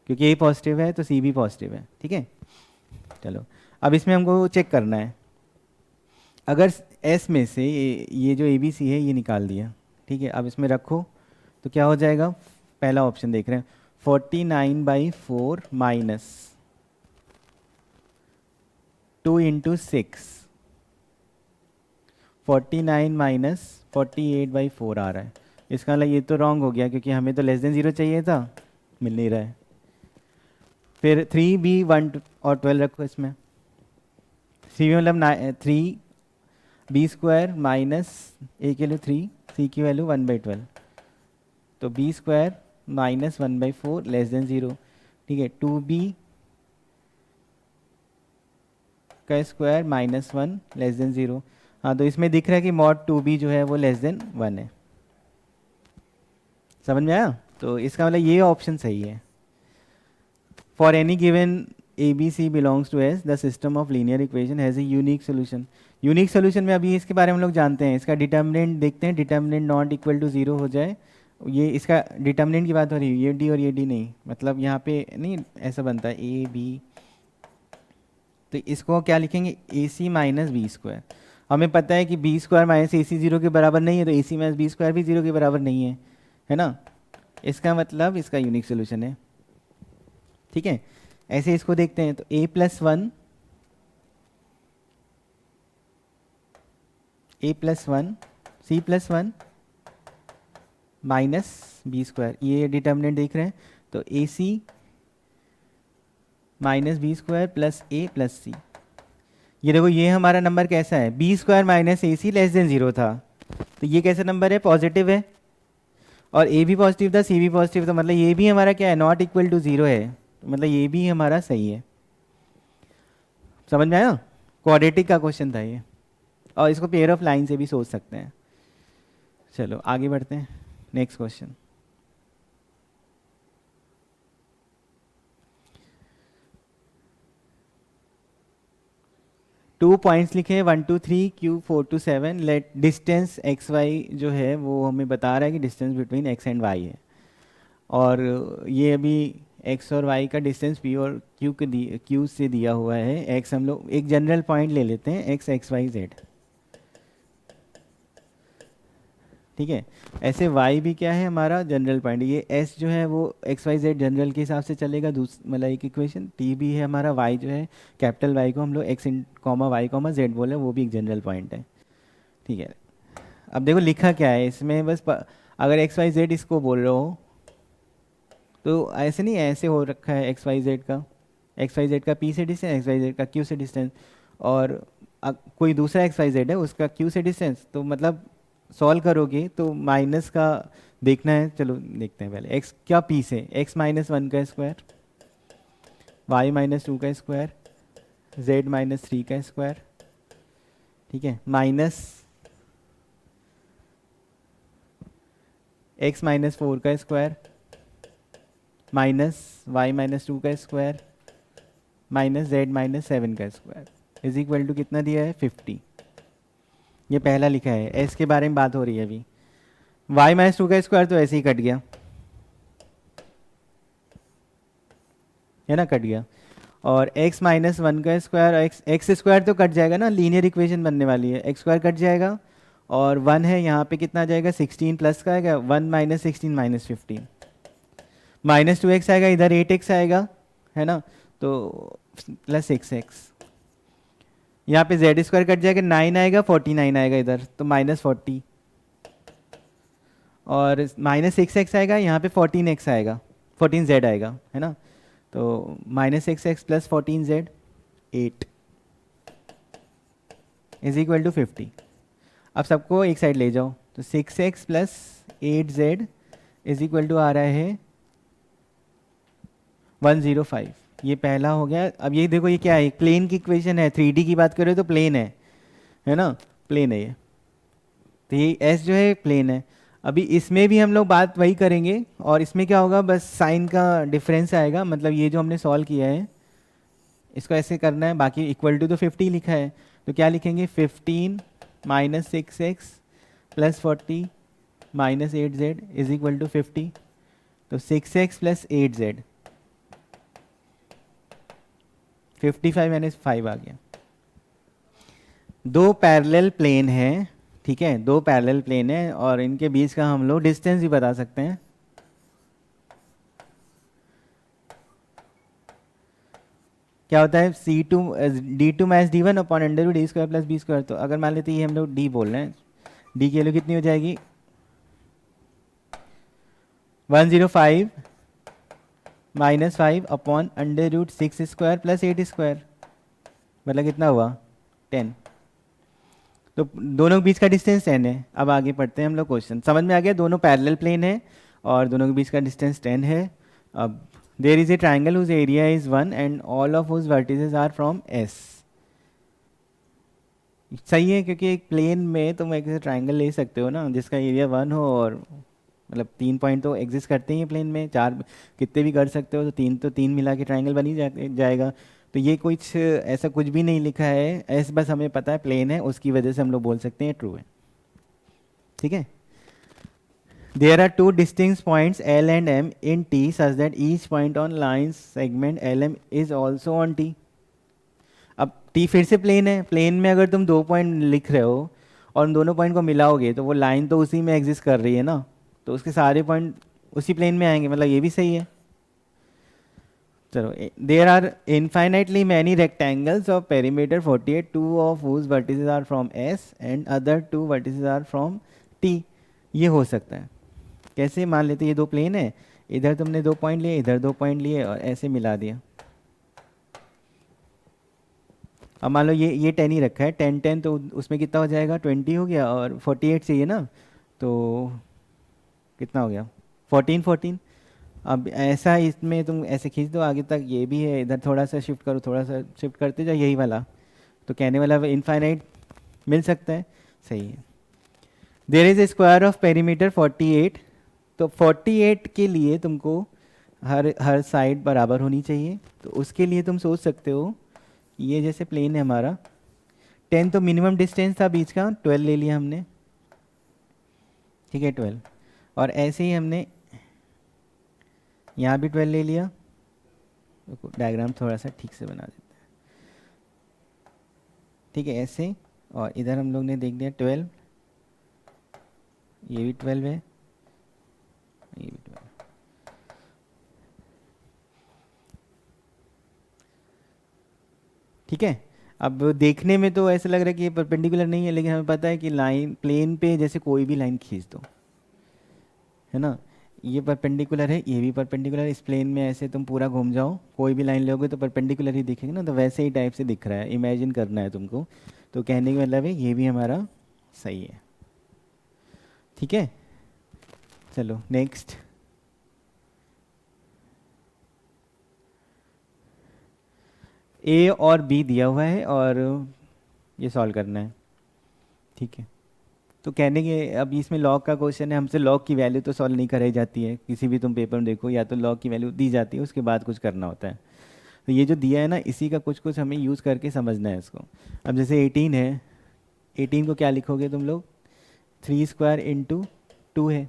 क्योंकि ए पॉजिटिव है तो सी भी पॉजिटिव है। ठीक है, चलो अब इसमें हमको चेक करना है, अगर एस में से ये जो ए बी सी है ये निकाल दिया, ठीक है, अब इसमें रखो तो क्या हो जाएगा, पहला ऑप्शन देख रहे हैं, 49/4 माइनस 2 × 6, 49 माइनस 48/4 आ रहा है। इसका मतलब ये तो रॉन्ग हो गया, क्योंकि हमें तो लेस देन 0 चाहिए था, मिल नहीं रहा है। फिर 3b1 और 12 रखो इसमें, 3b मतलब 3b² माइनस ए की वैल्यू 3, सी की वैल्यू 1/12, तो b² माइनस 1/4 लेस देन 0। ठीक है, 2b का स्क्वायर माइनस 1 लेस देन 0। हाँ, तो इसमें दिख रहा है कि मॉड 2b जो है वो लेस देन 1 है। समझ में आया, तो इसका मतलब ये ऑप्शन सही है। For any given A B C belongs to S, the system of linear equation has a unique solution. Unique solution में अभी इसके बारे में हम लोग जानते हैं, इसका डिटर्मिनेंट देखते हैं, डिटर्मिनेंट नॉट इक्वल टू 0 हो जाए, ये इसका डिटर्मिनेंट की बात हो रही है, ये डी और ये डी नहीं, मतलब यहाँ पे नहीं ऐसा बनता है ए बी, तो इसको क्या लिखेंगे, ए सी माइनस b²। हमें पता है कि b² माइनस ए सी 0 के बराबर नहीं है, तो ए सी माइनस b² भी 0 के बराबर नहीं है ना, इसका मतलब इसका यूनिक सोल्यूशन है। ठीक है, ऐसे इसको देखते हैं, तो a+1 c+1 माइनस b², ये डिटर्मिनेंट देख रहे हैं, तो a c minus b² plus a plus c. ये देखो ये हमारा नंबर कैसा है, b² minus a c less than 0 था, तो ये कैसा नंबर है, पॉजिटिव है, और a भी पॉजिटिव था, c भी पॉजिटिव था, मतलब ये भी हमारा क्या है, नॉट इक्वल टू 0 है, मतलब ये भी हमारा सही है। समझ में आया, क्वाड्रेटिक का क्वेश्चन था ये, और इसको पेयर ऑफ लाइन से भी सोच सकते हैं। चलो आगे बढ़ते हैं, नेक्स्ट क्वेश्चन। टू पॉइंट्स लिखे हैं 1 2 3 Q 4 2 7, let distance X Y जो है वो हमें बता रहा है कि distance between X and Y है, और ये अभी एक्स और वाई का डिस्टेंस पी और क्यू से दिया हुआ है। एक्स हम लोग एक जनरल पॉइंट ले लेते हैं, एक्स वाई जेड। ठीक है। ऐसे y भी क्या है हमारा जनरल पॉइंट, ये s जो है वो एक्स वाई जेड जनरल के हिसाब से चलेगा, मतलब एक इक्वेशन t भी है हमारा, y जो है कैपिटल y को हम लोग x इन कॉमा वाई कॉमा जेड बोले, वो भी एक जनरल पॉइंट है। ठीक है। अब देखो लिखा क्या है इसमें, बस अगर एक्स वाई जेड इसको बोल रहे हो तो ऐसे नहीं, ऐसे हो रखा है एक्स वाई जेड का p से डिस्टेंस, एक्स वाई जेड का q से डिस्टेंस, और कोई दूसरा एक्स वाई जेड है उसका q से डिस्टेंस, तो मतलब सॉल्व करोगे तो माइनस का देखना है। चलो देखते हैं पहले x क्या p से, x माइनस वन का स्क्वायर, y माइनस टू का स्क्वायर, z माइनस थ्री का स्क्वायर, ठीक है, माइनस x माइनस फोर का square, minus y minus two का square, minus z minus seven का स्क्वायर इज इक्वल टू कितना दिया है 50। ये पहला लिखा है, s के बारे में बात हो रही है अभी। y माइनस टू का स्क्वायर तो ऐसे ही कट गया है ना, कट गया। और x माइनस वन का स्क्वायर, एक्स स्क्वायर तो कट जाएगा ना, लीनियर इक्वेशन बनने वाली है, एक्स स्क्वायर कट जाएगा और वन है यहाँ पे, कितना आ जाएगा 16 प्लस का आएगा, one minus sixteen minus 15, minus two x आएगा, इधर 8x आएगा है ना, तो प्लस 6x, यहाँ पे जेड स्क्वायर कट जाएगा, 9 आएगा, 49 आएगा इधर, तो माइनस 40, और माइनस 6x आएगा, यहाँ पे 14x आएगा, 14z आएगा है ना, तो minus 6x plus 14z 8 is equal to 50। अब सबको एक साइड ले जाओ, तो 6x plus 8z is equal to आ रहा है 105। ये पहला हो गया। अब ये देखो ये क्या है, प्लेन की इक्वेशन है, 3D की बात करें तो प्लेन है ना, प्लेन है ये, तो ये s जो है प्लेन है। अभी इसमें भी हम लोग बात वही करेंगे, और इसमें क्या होगा, बस साइन का डिफरेंस आएगा, मतलब ये जो हमने सॉल्व किया है इसको ऐसे करना है, बाकी इक्वल टू तो 50 लिखा है, तो क्या लिखेंगे 15 माइनस 6x प्लस 40 minus 8z is equal to 50, तो 6x प्लस 8z 55 माइनस 5 आ गया। दो पैरेलल प्लेन है, ठीक है, दो पैरेलल प्लेन है और इनके बीच का हम लोग डिस्टेंस भी बता सकते हैं। क्या होता है c two d two minus d one upon under d square plus b square, तो अगर मान लेते हैं ये हम लोग डी बोल रहे हैं, डी की वैल्यू कितनी हो जाएगी 105 minus 5 upon under root 6 square plus 8 square, मतलब कितना हुआ 10, तो दोनों के बीच का डिस्टेंस 10 है। अब आगे पढ़ते हैं हम लोग क्वेश्चन, समझ में आ गया, दोनों पैरेलल प्लेन है और दोनों के बीच का डिस्टेंस 10 है। अब there is a triangle whose area is 1 and all of whose vertices are from S। सही है, क्योंकि एक प्लेन में तुम एक ट्राइंगल ले सकते हो ना जिसका एरिया 1 हो, और मतलब 3 पॉइंट तो एग्जिस्ट करते ही हैं प्लेन में, 4 कितने भी कर सकते हो, तो तीन मिला के ट्राइंगल बन ही जाएगा। तो ये कुछ ऐसा कुछ भी नहीं लिखा है, ऐसे बस हमें पता है प्लेन है, उसकी वजह से हम लोग बोल सकते हैं ट्रू है। ठीक है। There are two distinct points L and M in T such that each point on line segment LM is also on T। अब T फिर से प्लेन है, प्लेन में अगर तुम दो पॉइंट लिख रहे हो और उन दोनों पॉइंट को मिलाओगे तो वो लाइन तो उसी में एग्जिस्ट कर रही है ना, तो उसके सारे पॉइंट उसी प्लेन में आएंगे, मतलब ये भी सही है। चलो, there are infinitely many rectangles of perimeter 48, two of whose vertices are from S and other two vertices are from T। ये हो सकता है कैसे, मान लेते ये दो प्लेन है, इधर तुमने दो पॉइंट लिए, इधर दो पॉइंट लिए और ऐसे मिला दिया। अब मान लो ये 10 ही रखा है, 10 10, तो उसमें कितना हो जाएगा 20 हो गया, और 48 चाहिए ना, तो कितना हो गया 14 14। अब ऐसा इसमें तुम ऐसे खींच दो आगे तक, ये भी है, इधर थोड़ा सा शिफ्ट करो, थोड़ा सा शिफ्ट करते जाओ, यही वाला, तो कहने वाला इनफाइनाइट मिल सकता है। सही है। There is a square of perimeter 48, तो 48 के लिए तुमको हर साइड बराबर होनी चाहिए, तो उसके लिए तुम सोच सकते हो ये जैसे प्लेन है हमारा, 10 तो मिनिमम डिस्टेंस था बीच का, 12 ले लिया हमने, ठीक है 12, और ऐसे ही हमने यहाँ भी 12 ले लिया, डायग्राम थोड़ा सा ठीक से बना देते हैं, ठीक है ऐसे, और इधर हम लोग ने देख लिया 12, ये भी 12 है, ये भी 12। ठीक है। अब देखने में तो ऐसा लग रहा है कि ये परपेंडिकुलर नहीं है, लेकिन हमें पता है कि लाइन प्लेन पे जैसे कोई भी लाइन खींच दो, है ना, ये परपेंडिकुलर है, ये भी परपेंडिकुलर है। इस प्लेन में ऐसे तुम पूरा घूम जाओ, कोई भी लाइन लोगे तो परपेंडिकुलर ही दिखेगा ना, तो वैसे ही टाइप से दिख रहा है, इमेजिन करना है तुमको। तो कहने का मतलब है ये भी हमारा सही है। ठीक है, चलो नेक्स्ट। ए और बी दिया हुआ है और ये सॉल्व करना है। ठीक है, तो कहने के अब इसमें लॉग का क्वेश्चन है, हमसे लॉग की वैल्यू तो सॉल्व नहीं कराई जाती है, किसी भी तुम पेपर में देखो, या तो लॉग की वैल्यू दी जाती है उसके बाद कुछ करना होता है। तो ये जो दिया है ना, इसी का कुछ कुछ हमें यूज़ करके समझना है इसको। अब जैसे 18 है, 18 को क्या लिखोगे तुम लोग, 3 स्क्वायर इंटू 2 है।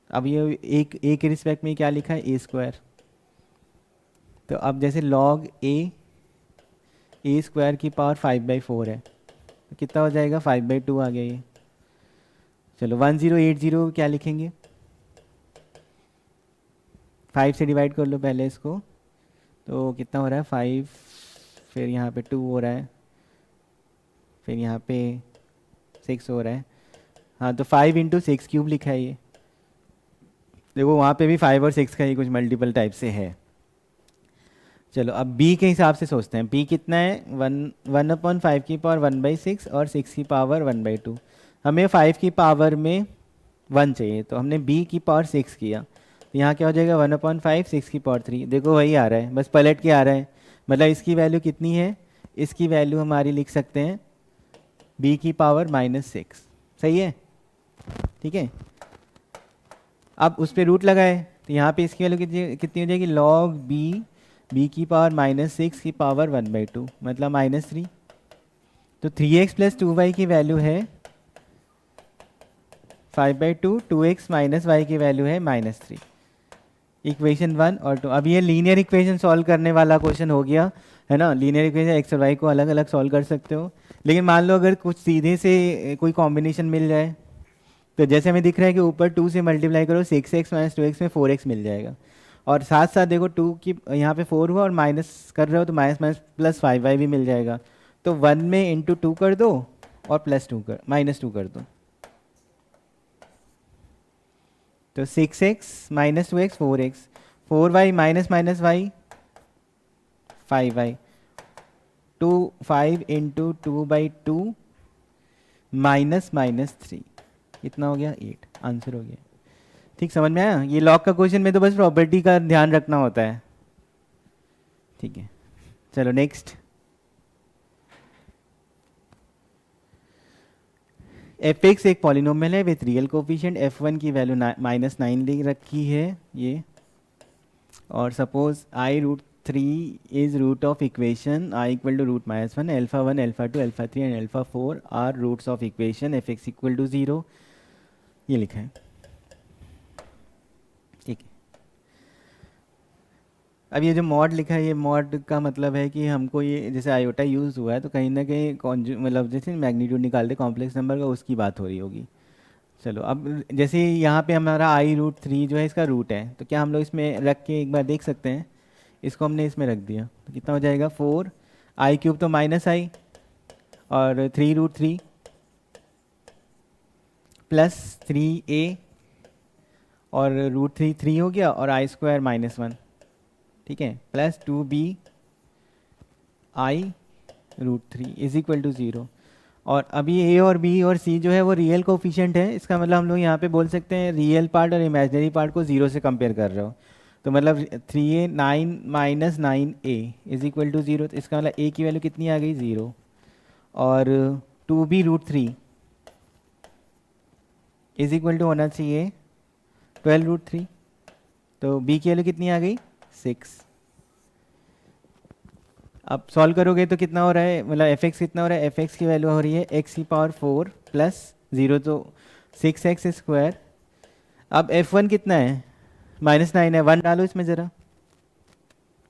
अब ये एक के रिस्पेक्ट में क्या लिखा है, ए स्क्वायर। तो अब जैसे लॉग ए स्क्वायर की पावर 5/4 है, तो कितना हो जाएगा, 5/2 आ गया ये। चलो 1080 क्या लिखेंगे, 5 से डिवाइड कर लो पहले इसको, तो कितना हो रहा है 5, फिर यहाँ पे 2 हो रहा है, फिर यहाँ पे 6 हो रहा है। हाँ, तो 5 × 6³ लिखा है ये। देखो वहाँ पे भी 5 और 6 का ही कुछ मल्टीपल टाइप से है। चलो अब b के हिसाब से सोचते हैं, b कितना है, 1/5 की पावर 1/6 और 6 की पावर 1/2। हमें 5 की पावर में 1 चाहिए, तो हमने b की पावर 6 किया, तो यहाँ क्या हो जाएगा, 1/5 6 की पावर 3। देखो वही आ रहा है, बस पलट के आ रहा है। मतलब इसकी वैल्यू कितनी है, इसकी वैल्यू हमारी लिख सकते हैं b की पावर -6। सही है, ठीक है। अब उस पर रूट लगाए, तो यहाँ पे इसकी वैल्यू कितनी हो जाएगी, log b की पावर -6 की पावर 1/2 मतलब -3। तो 3x + 2y की वैल्यू है 5/2, 2x - y की वैल्यू है -3। इक्वेशन 1 और 2। अब ये लीनियर इक्वेशन सॉल्व करने वाला क्वेश्चन हो गया, है ना। लीनियर इक्वेशन एक्स और वाई को अलग अलग सॉल्व कर सकते हो, लेकिन मान लो अगर कुछ सीधे से कोई कॉम्बिनेशन मिल जाए, तो जैसे हमें दिख रहा है कि ऊपर 2 से मल्टीप्लाई करो, 6x - 2x में 4x मिल जाएगा। और साथ साथ देखो 2 की यहाँ पे 4 हुआ और माइनस कर रहे हो, तो माइनस प्लस 5y भी मिल जाएगा। तो 1 में इंटू 2 कर दो और +2 कर -2 कर दो, तो 6x - 2x 4x, 4y minus minus y 5y, 5 into 2/2 -3, कितना हो गया 8, आंसर हो गया। ठीक, समझ में आया। ये लॉग का क्वेश्चन में तो बस प्रॉपर्टी का ध्यान रखना होता है। ठीक है, चलो नेक्स्ट। f(x) एक पॉलिनोमियल है विथ रियल कोफिशिएंट, f1 की वैल्यू -9 ले रखी है ये, और suppose i√3 is root of equation i = √-1, α1 α2 α3 and α4 are roots of equation f(x) = 0, ये लिखा है। ठीक है, अब ये जो मॉड लिखा है, ये मॉड का मतलब है कि हमको ये जैसे आयोटा यूज़ हुआ है, तो कहीं ना कहीं मतलब जैसे मैग्नीट्यूड निकालते कॉम्प्लेक्स नंबर का, उसकी बात हो रही होगी। चलो अब जैसे यहाँ पे हमारा i√3 जो है इसका रूट है, तो क्या हम लोग इसमें रख के एक बार देख सकते हैं। इसको हमने इसमें रख दिया, तो कितना हो जाएगा 4, i³ तो -i और 3√3 + 3a और √3 3 हो गया और i² -1, ठीक है, + 2b i√3 = 0। और अभी a और b और c जो है वो रियल कोफिशिएंट है, इसका मतलब हम लोग यहाँ पे बोल सकते हैं रियल पार्ट और इमेजिनरी पार्ट को 0 से कंपेयर कर रहे हो, तो मतलब 3a 9 - 9a = 0, तो इसका मतलब a की वैल्यू कितनी आ गई 0, और 2b√3 = होना चाहिए 12√3, तो b की वैल्यू कितनी आ गई 6। अब सॉल्व करोगे तो कितना हो रहा है, मतलब f(x) कितना हो रहा है, f(x) की वैल्यू हो रही है x की पावर 4 + 0, तो 6x²। अब f1 कितना है, -9 है, 1 डालो इसमें ज़रा,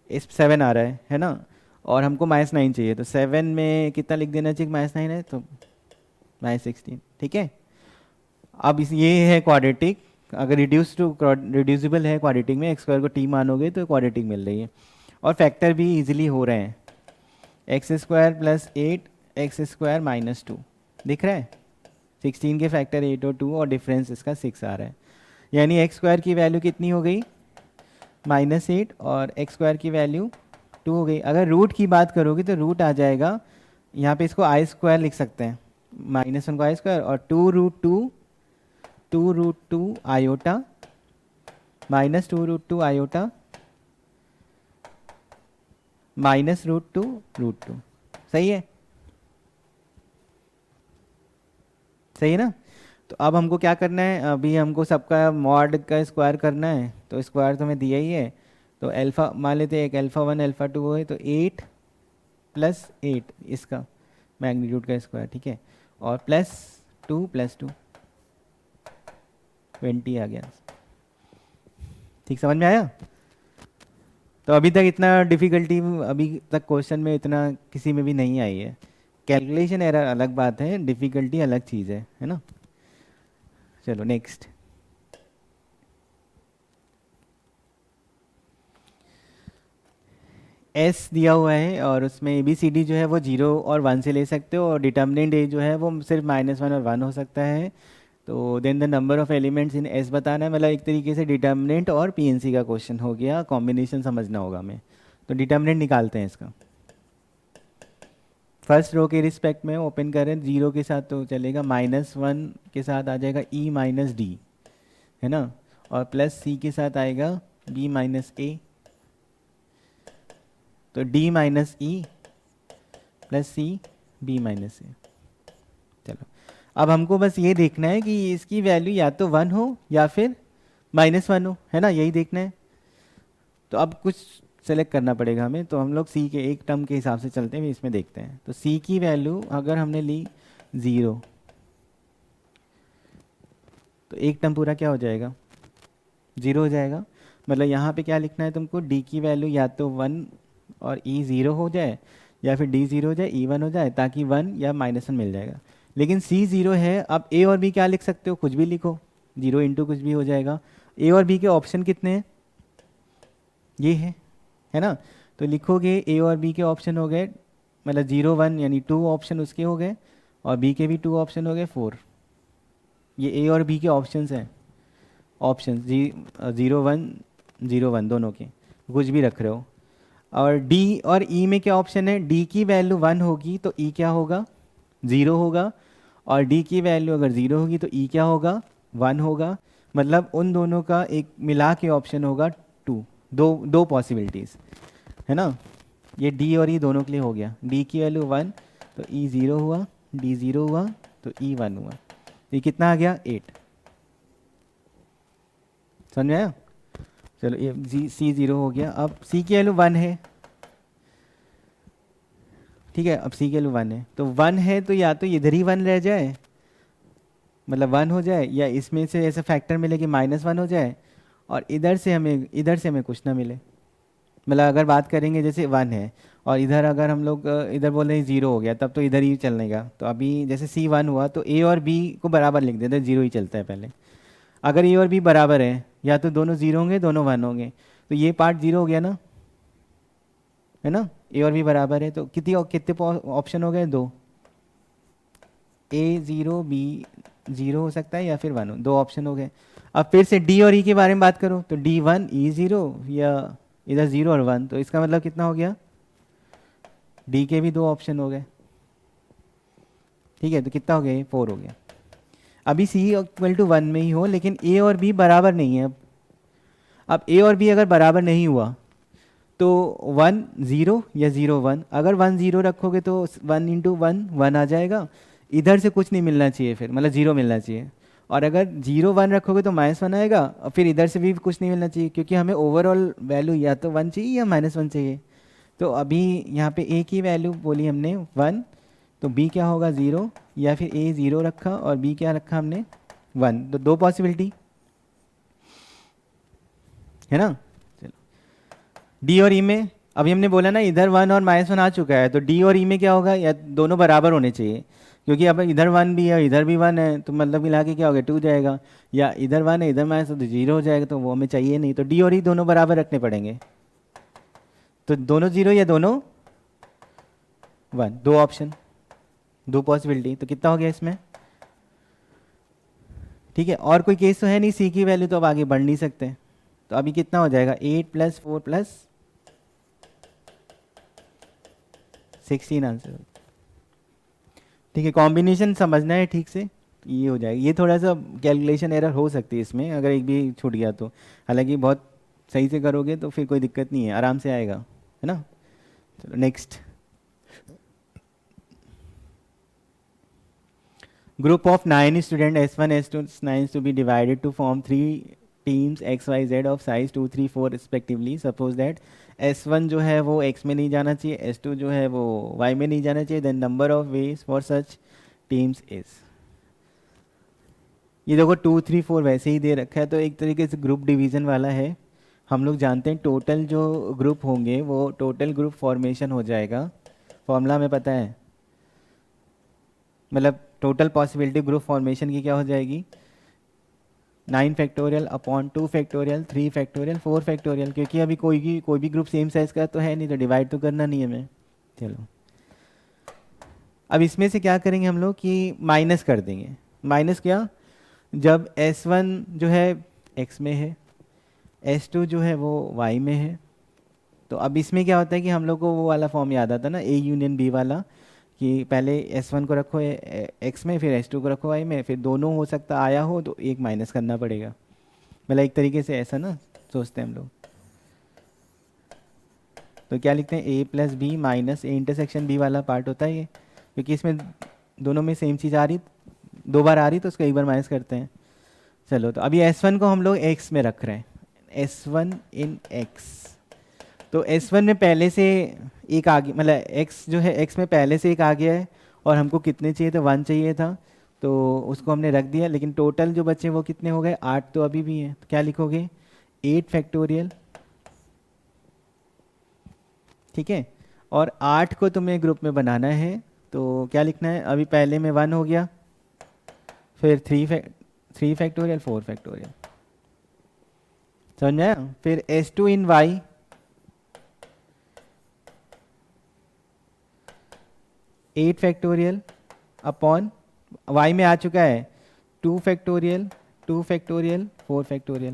इस 7 आ रहा है ना, और हमको -9 चाहिए, तो 7 में कितना लिख देना चाहिए, -9 है तो -16, ठीक है। अब इस ये है क्वाड्रेटिक, अगर रिड्यूसिबल है क्वाड्रेटिक में, एक्स स्क्वायर को टी मानोगे तो क्वाड्रेटिक मिल रही है। और फैक्टर भी इजीली हो रहे हैं, x square plus 8 x square minus 2, दिख रहा है। 16 के फैक्टर 8 और 2 और डिफरेंस इसका 6 आ रहा है। यानी एक्स स्क्वायर की वैल्यू कितनी हो गई, -8, और एक्स स्क्वायर की वैल्यू 2 हो गई। अगर रूट की बात करोगे तो रूट आ जाएगा, यहाँ पे इसको आई स्क्वायर लिख सकते हैं, -1 को आई स्क्वायर और 2√2 आयोटा -2√2 आयोटा -√2√2। सही है, सही है ना। तो अब हमको क्या करना है, अभी हमको सबका मॉड का स्क्वायर करना है, तो स्क्वायर तो हमें दिया ही है। तो अल्फ़ा मान लेते हैं, एक अल्फ़ा 1 अल्फ़ा 2 है, तो 8 + 8 इसका मैग्नीट्यूड का स्क्वायर, ठीक है, और +2 + 2 20 आ गया। ठीक, समझ में आया। तो अभी तक इतना डिफ़िकल्टी अभी तक क्वेश्चन में इतना किसी में भी नहीं आई है। कैलकुलेशन एरर अलग बात है, डिफ़िकल्टी अलग चीज़ है ना। चलो नेक्स्ट। एस दिया हुआ है और उसमें ABCD जो है वो 0 और 1 से ले सकते हो, और डिटर्मिनेंट A जो है वो सिर्फ -1 और 1 हो सकता है। तो then the number of elements in S बताना है, मतलब एक तरीके से डिटर्मिनेंट और PNC का क्वेश्चन हो गया, कॉम्बिनेशन समझना होगा हमें। तो डिटर्मिनेंट निकालते हैं इसका। फर्स्ट रो के रिस्पेक्ट में ओपन करें, 0 के साथ तो चलेगा, -1 के साथ आ जाएगा E - D, है ना, और +C के साथ आएगा B - A, तो D - E + C B - A। चलो अब हमको बस ये देखना है कि इसकी वैल्यू या तो 1 हो या फिर -1 हो, है ना, यही देखना है। तो अब कुछ सेलेक्ट करना पड़ेगा हमें, तो हम लोग C के एक टर्म के हिसाब से चलते हैं, इसमें देखते हैं। तो C की वैल्यू अगर हमने ली 0, तो एक टर्म पूरा क्या हो जाएगा, 0 हो जाएगा। मतलब यहाँ पे क्या लिखना है तुमको, D की वैल्यू या तो 1 और E 0 हो जाए, या फिर D 0 हो जाए E 1 हो जाए, ताकि 1 या -1 मिल जाएगा। लेकिन C 0 है, अब A और B क्या लिख सकते हो, कुछ भी लिखो, 0 × कुछ भी हो जाएगा। A और B के ऑप्शन कितने हैं, ये है ना। तो लिखोगे A और B के ऑप्शन हो गए, मतलब 0 1 यानी 2 ऑप्शन उसके हो गए, और B के भी 2 ऑप्शन हो गए, 4। ये A और B के ऑप्शंस हैं, ऑप्शन 0 1 दोनों के, कुछ भी रख रहे हो। और D और E में क्या ऑप्शन है, D की वैल्यू 1 होगी तो E क्या होगा, 0 होगा, और D की वैल्यू अगर 0 होगी तो E क्या होगा, 1 होगा। मतलब उन दोनों का एक मिला के ऑप्शन होगा 2, दो पॉसिबिलिटीज़, है ना। ये D और E दोनों के लिए हो गया, D की वैल्यू 1 तो E 0 हुआ, D 0 हुआ तो E 1 हुआ। तो ये कितना आ गया, 8। समझ में आया। चलो ये C 0 हो गया। अब C की वैल्यू 1 है, ठीक है, अब C की वैल्यू 1 है, तो 1 है तो या तो इधर ही 1 रह जाए, मतलब 1 हो जाए, या इसमें से ऐसा फैक्टर मिले कि -1 हो जाए, और इधर से हमें कुछ ना मिले। मतलब अगर बात करेंगे जैसे 1 है और इधर अगर हम लोग इधर बोल रहे हैं 0 हो गया, तब तो इधर ही चलने का। तो अभी जैसे C 1 हुआ तो A और B को बराबर लिख देते हैं, 0 ही चलता है पहले। अगर A और B बराबर है, या तो दोनों 0 होंगे, दोनों 1 होंगे, तो ये पार्ट 0 हो गया ना, है ना। A और B बराबर है तो कितने ऑप्शन हो गए, 2। A 0 B 0 हो सकता है, या फिर 1 हो, 2 ऑप्शन हो गए। अब फिर से D और E के बारे में बात करो, तो D 1 E 0, या इधर 0 और 1, तो इसका मतलब कितना हो गया, D के भी 2 ऑप्शन हो गए, ठीक है, तो कितना हो गया, ये 4 हो गया। अभी C = 1 में ही हो, लेकिन A और B बराबर नहीं है। अब A और B अगर बराबर नहीं हुआ तो 1 0 या 0 1, अगर 1 0 रखोगे तो 1 × 1 1 आ जाएगा, इधर से कुछ नहीं मिलना चाहिए, फिर मतलब 0 मिलना चाहिए। और अगर 0 1 रखोगे तो -1 आएगा, और फिर इधर से भी कुछ नहीं मिलना चाहिए, क्योंकि हमें ओवरऑल वैल्यू या तो 1 चाहिए या -1 चाहिए। तो अभी यहाँ पे A की वैल्यू बोली हमने 1, तो B क्या होगा, 0, या फिर A 0 रखा और B क्या रखा हमने, 1, तो 2 पॉसिबिलिटी, है ना। चलो D और E में अभी हमने बोला ना इधर 1 और -1 आ चुका है, तो डी और ई में क्या होगा, या दोनों बराबर होने चाहिए, क्योंकि अब इधर 1 भी है इधर भी 1 है, तो मतलब मिला के क्या होगा 2 जाएगा, या इधर 1 है इधर माइनस तो 0 हो जाएगा, तो वो हमें चाहिए नहीं, तो डी और ई दोनों बराबर रखने पड़ेंगे। तो दोनों 0 या दोनों 1, दो ऑप्शन, दो पॉसिबिलिटी, तो कितना हो गया इसमें। ठीक है, और कोई केस तो है नहीं, सी की वैल्यू तो अब आगे बढ़ नहीं सकते, तो अभी कितना हो जाएगा 8 + 4 + 16 आंसर। ठीक है, कॉम्बिनेशन समझना है ठीक से, ये हो जाएगा। ये थोड़ा सा कैलकुलेशन एरर हो सकती है इसमें, अगर एक भी छूट गया तो, हालांकि बहुत सही से करोगे तो फिर कोई दिक्कत नहीं है, आराम से आएगा, है ना। चलो next. Group of 9 student S1, S2, S9 to be divided to form 3 teams X, Y, Z of size 2, 3, 4 respectively. Suppose that S1 जो है वो X में नहीं जाना चाहिए, S2 जो है वो Y में नहीं जाना चाहिए, then number of ways for such teams is। ये देखो 2, 3, 4 वैसे ही दे रखा है, तो एक तरीके से ग्रुप डिवीज़न वाला है। हम लोग जानते हैं टोटल जो ग्रुप होंगे वो टोटल ग्रुप फॉर्मेशन हो जाएगा, फॉर्मूला में पता है, मतलब टोटल पॉसिबिलिटी ग्रुप फॉर्मेशन की क्या हो जाएगी 9 factorial upon 2 factorial 3 factorial 4 factorial, क्योंकि अभी कोई भी ग्रुप सेम साइज का तो है नहीं, तो डिवाइड तो करना नहीं है हमें। चलो अब इसमें से क्या करेंगे हम लोग कि माइनस कर देंगे। माइनस क्या, जब S1 जो है X में है, S2 जो है वो Y में है, तो अब इसमें क्या होता है कि हम लोग को वो वाला फॉर्म याद आता ना A यूनियन B वाला, कि पहले S1 को रखो X में, फिर S2 को रखो Y में, फिर दोनों हो सकता आया हो तो एक माइनस करना पड़ेगा, मतलब एक तरीके से ऐसा ना सोचते हैं हम लोग। तो क्या लिखते हैं A + B minus A intersection B वाला पार्ट होता है ये, क्योंकि इसमें दोनों में सेम चीज़ आ रही, 2 बार आ रही, तो उसको एक बार माइनस करते हैं। चलो तो अभी S1 को हम लोग X में रख रहे हैं, S1 इन X, तो S1 में पहले से एक आ गया, मतलब X जो है X में पहले से एक आ गया है, और हमको कितने चाहिए थे 1 चाहिए था, तो उसको हमने रख दिया, लेकिन टोटल जो बचे वो कितने हो गए 8 तो अभी भी हैं, तो क्या लिखोगे 8 फैक्टोरियल। ठीक है, और 8 को तुम्हें ग्रुप में बनाना है, तो क्या लिखना है, अभी पहले में 1 हो गया, फिर 3 फैक्टोरियल 4 फैक्टोरियल, समझ में आया। फिर S2 in Y, eight factorial upon Y में आ चुका है 2 फैक्टोरियल 2 फैक्टोरियल 4 फैक्टोरियल,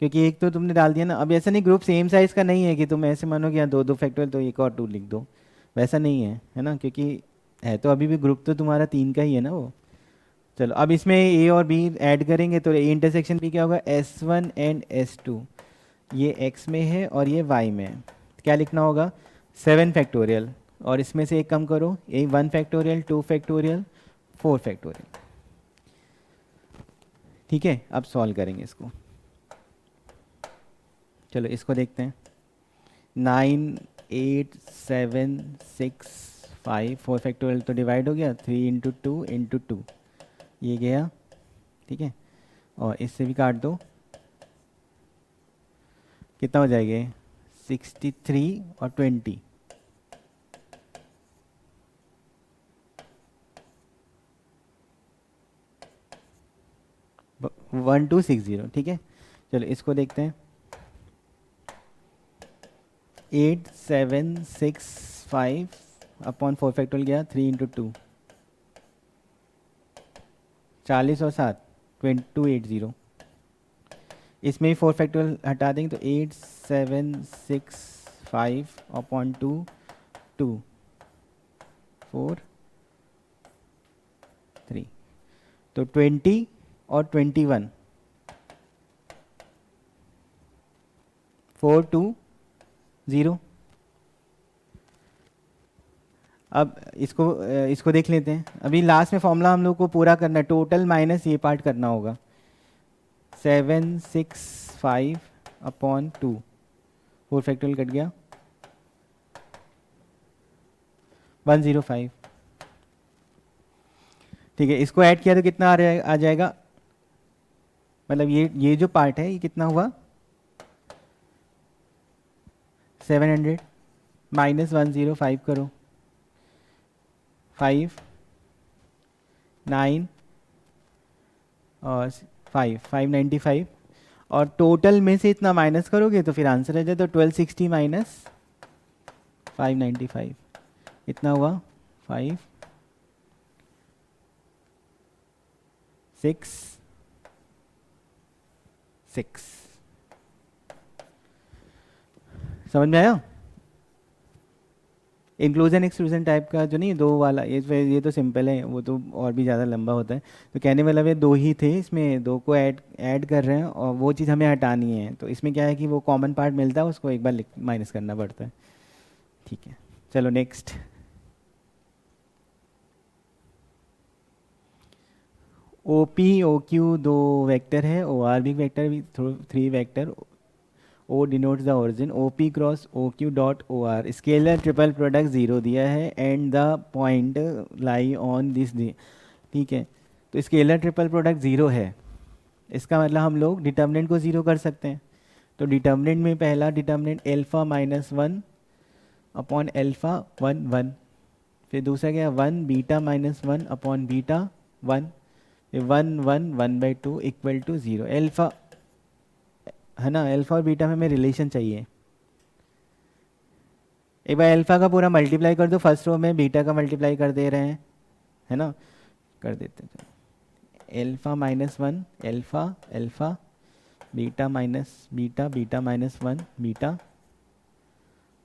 क्योंकि एक तो तुमने डाल दिया ना। अब ऐसा नहीं ग्रुप सेम साइज का नहीं है कि तुम ऐसे मानो कि यहाँ 2 2 फैक्टोरियल तो एक और 2 लिख दो, वैसा नहीं है ना, क्योंकि है तो अभी भी ग्रुप तो तुम्हारा 3 का ही है ना वो। चलो अब इसमें A और B ऐड करेंगे, तो A इंटरसेक्शन भी क्या होगा S1 एंड S2, ये X में है और ये Y में है, क्या लिखना होगा 7 फैक्टोरियल, और इसमें से एक कम करो, ये 1 फैक्टोरियल 2 फैक्टोरियल 4 फैक्टोरियल। ठीक है, अब सॉल्व करेंगे इसको। चलो इसको देखते हैं, 9 8 7 6 5 4 फैक्टोरियल तो डिवाइड हो गया, 3 × 2 × 2 ये गया। ठीक है, और इससे भी काट दो, कितना हो जाएगा 63 और 20, 1260। ठीक है, चलो इसको देखते हैं, 8 7 6 5 अपॉन 4 फैक्टोरियल गया, 3 × 2 40 और 7 2280, इसमें ही 4 फैक्टोरियल हटा देंगे, तो 8 7 6 5 अपॉन 2 2 4 3, तो 20 और 21 4 2 0। अब इसको देख लेते हैं, अभी लास्ट में फॉर्मूला हम लोग को पूरा करना है, टोटल माइनस ये पार्ट करना होगा, 7 6 5 अपॉन 2 4 फैक्टोरियल कट गया 105। ठीक है, इसको ऐड किया तो कितना आ जाएगा, मतलब ये जो पार्ट है ये कितना हुआ 700, -105 करो, 5 9 और 595, और टोटल में से इतना माइनस करोगे तो फिर आंसर आ जाए, तो 1260 माइनस 595 इतना हुआ 5 6 6। समझ में आया? इंक्लूजन एक्सक्लूजन टाइप का जो नहीं, दो वाला, ये तो सिंपल है, वो तो और भी ज़्यादा लंबा होता है। तो कहने वाला वे दो ही थे, इसमें दो को ऐड कर रहे हैं और वो चीज़ हमें हटानी है, तो इसमें क्या है कि वो कॉमन पार्ट मिलता है, उसको एक बार माइनस करना पड़ता है। ठीक है, चलो next. O P O Q दो वेक्टर है, ओ आर भी वेक्टर, भी 3 vector. O denotes the origin, O P cross O Q dot O R, scalar triple product 0 दिया है and the point lie on this दी। ठीक है, तो स्केलर ट्रिपल प्रोडक्ट 0 है, इसका मतलब हम लोग डिटर्मिनेंट को 0 कर सकते हैं। तो डिटर्मिनेंट में पहला डिटर्मिनेंट एल्फ़ा -1 अपॉन एल्फ़ा 1 1, फिर दूसरा क्या है 1 बीटा -1 अपॉन बीटा 1, फिर 1 1 1/2 इक्वल टू 0। एल्फ़ा है ना, अल्फ़ा और बीटा में हमें रिलेशन चाहिए। एक बार अल्फ़ा का पूरा मल्टीप्लाई कर दो फर्स्ट रो में, बीटा का मल्टीप्लाई कर दे रहे हैं, है ना, कर देते हैं। Alpha -1 alpha alpha, beta minus beta beta -1 beta,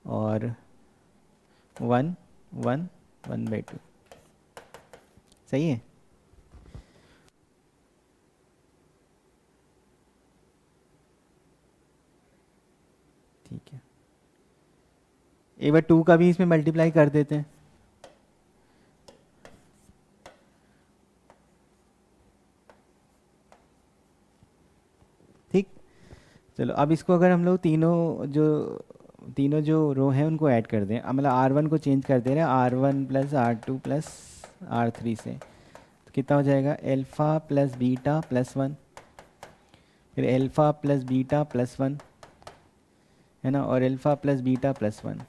और 1 1 1/2। सही है? ठीक है, एक बार 2 का भी इसमें मल्टीप्लाई कर देते हैं। ठीक, चलो अब इसको अगर हम लोग तीनों जो रो हैं उनको ऐड कर दें, मतलब R1 को चेंज कर दे रहे हैं, R1 plus R2 plus R3 से, तो कितना हो जाएगा एल्फ़ा प्लस बीटा प्लस 1, फिर एल्फ़ा प्लस बीटा प्लस 1, है ना, और एल्फ़ा प्लस बीटा प्लस 1,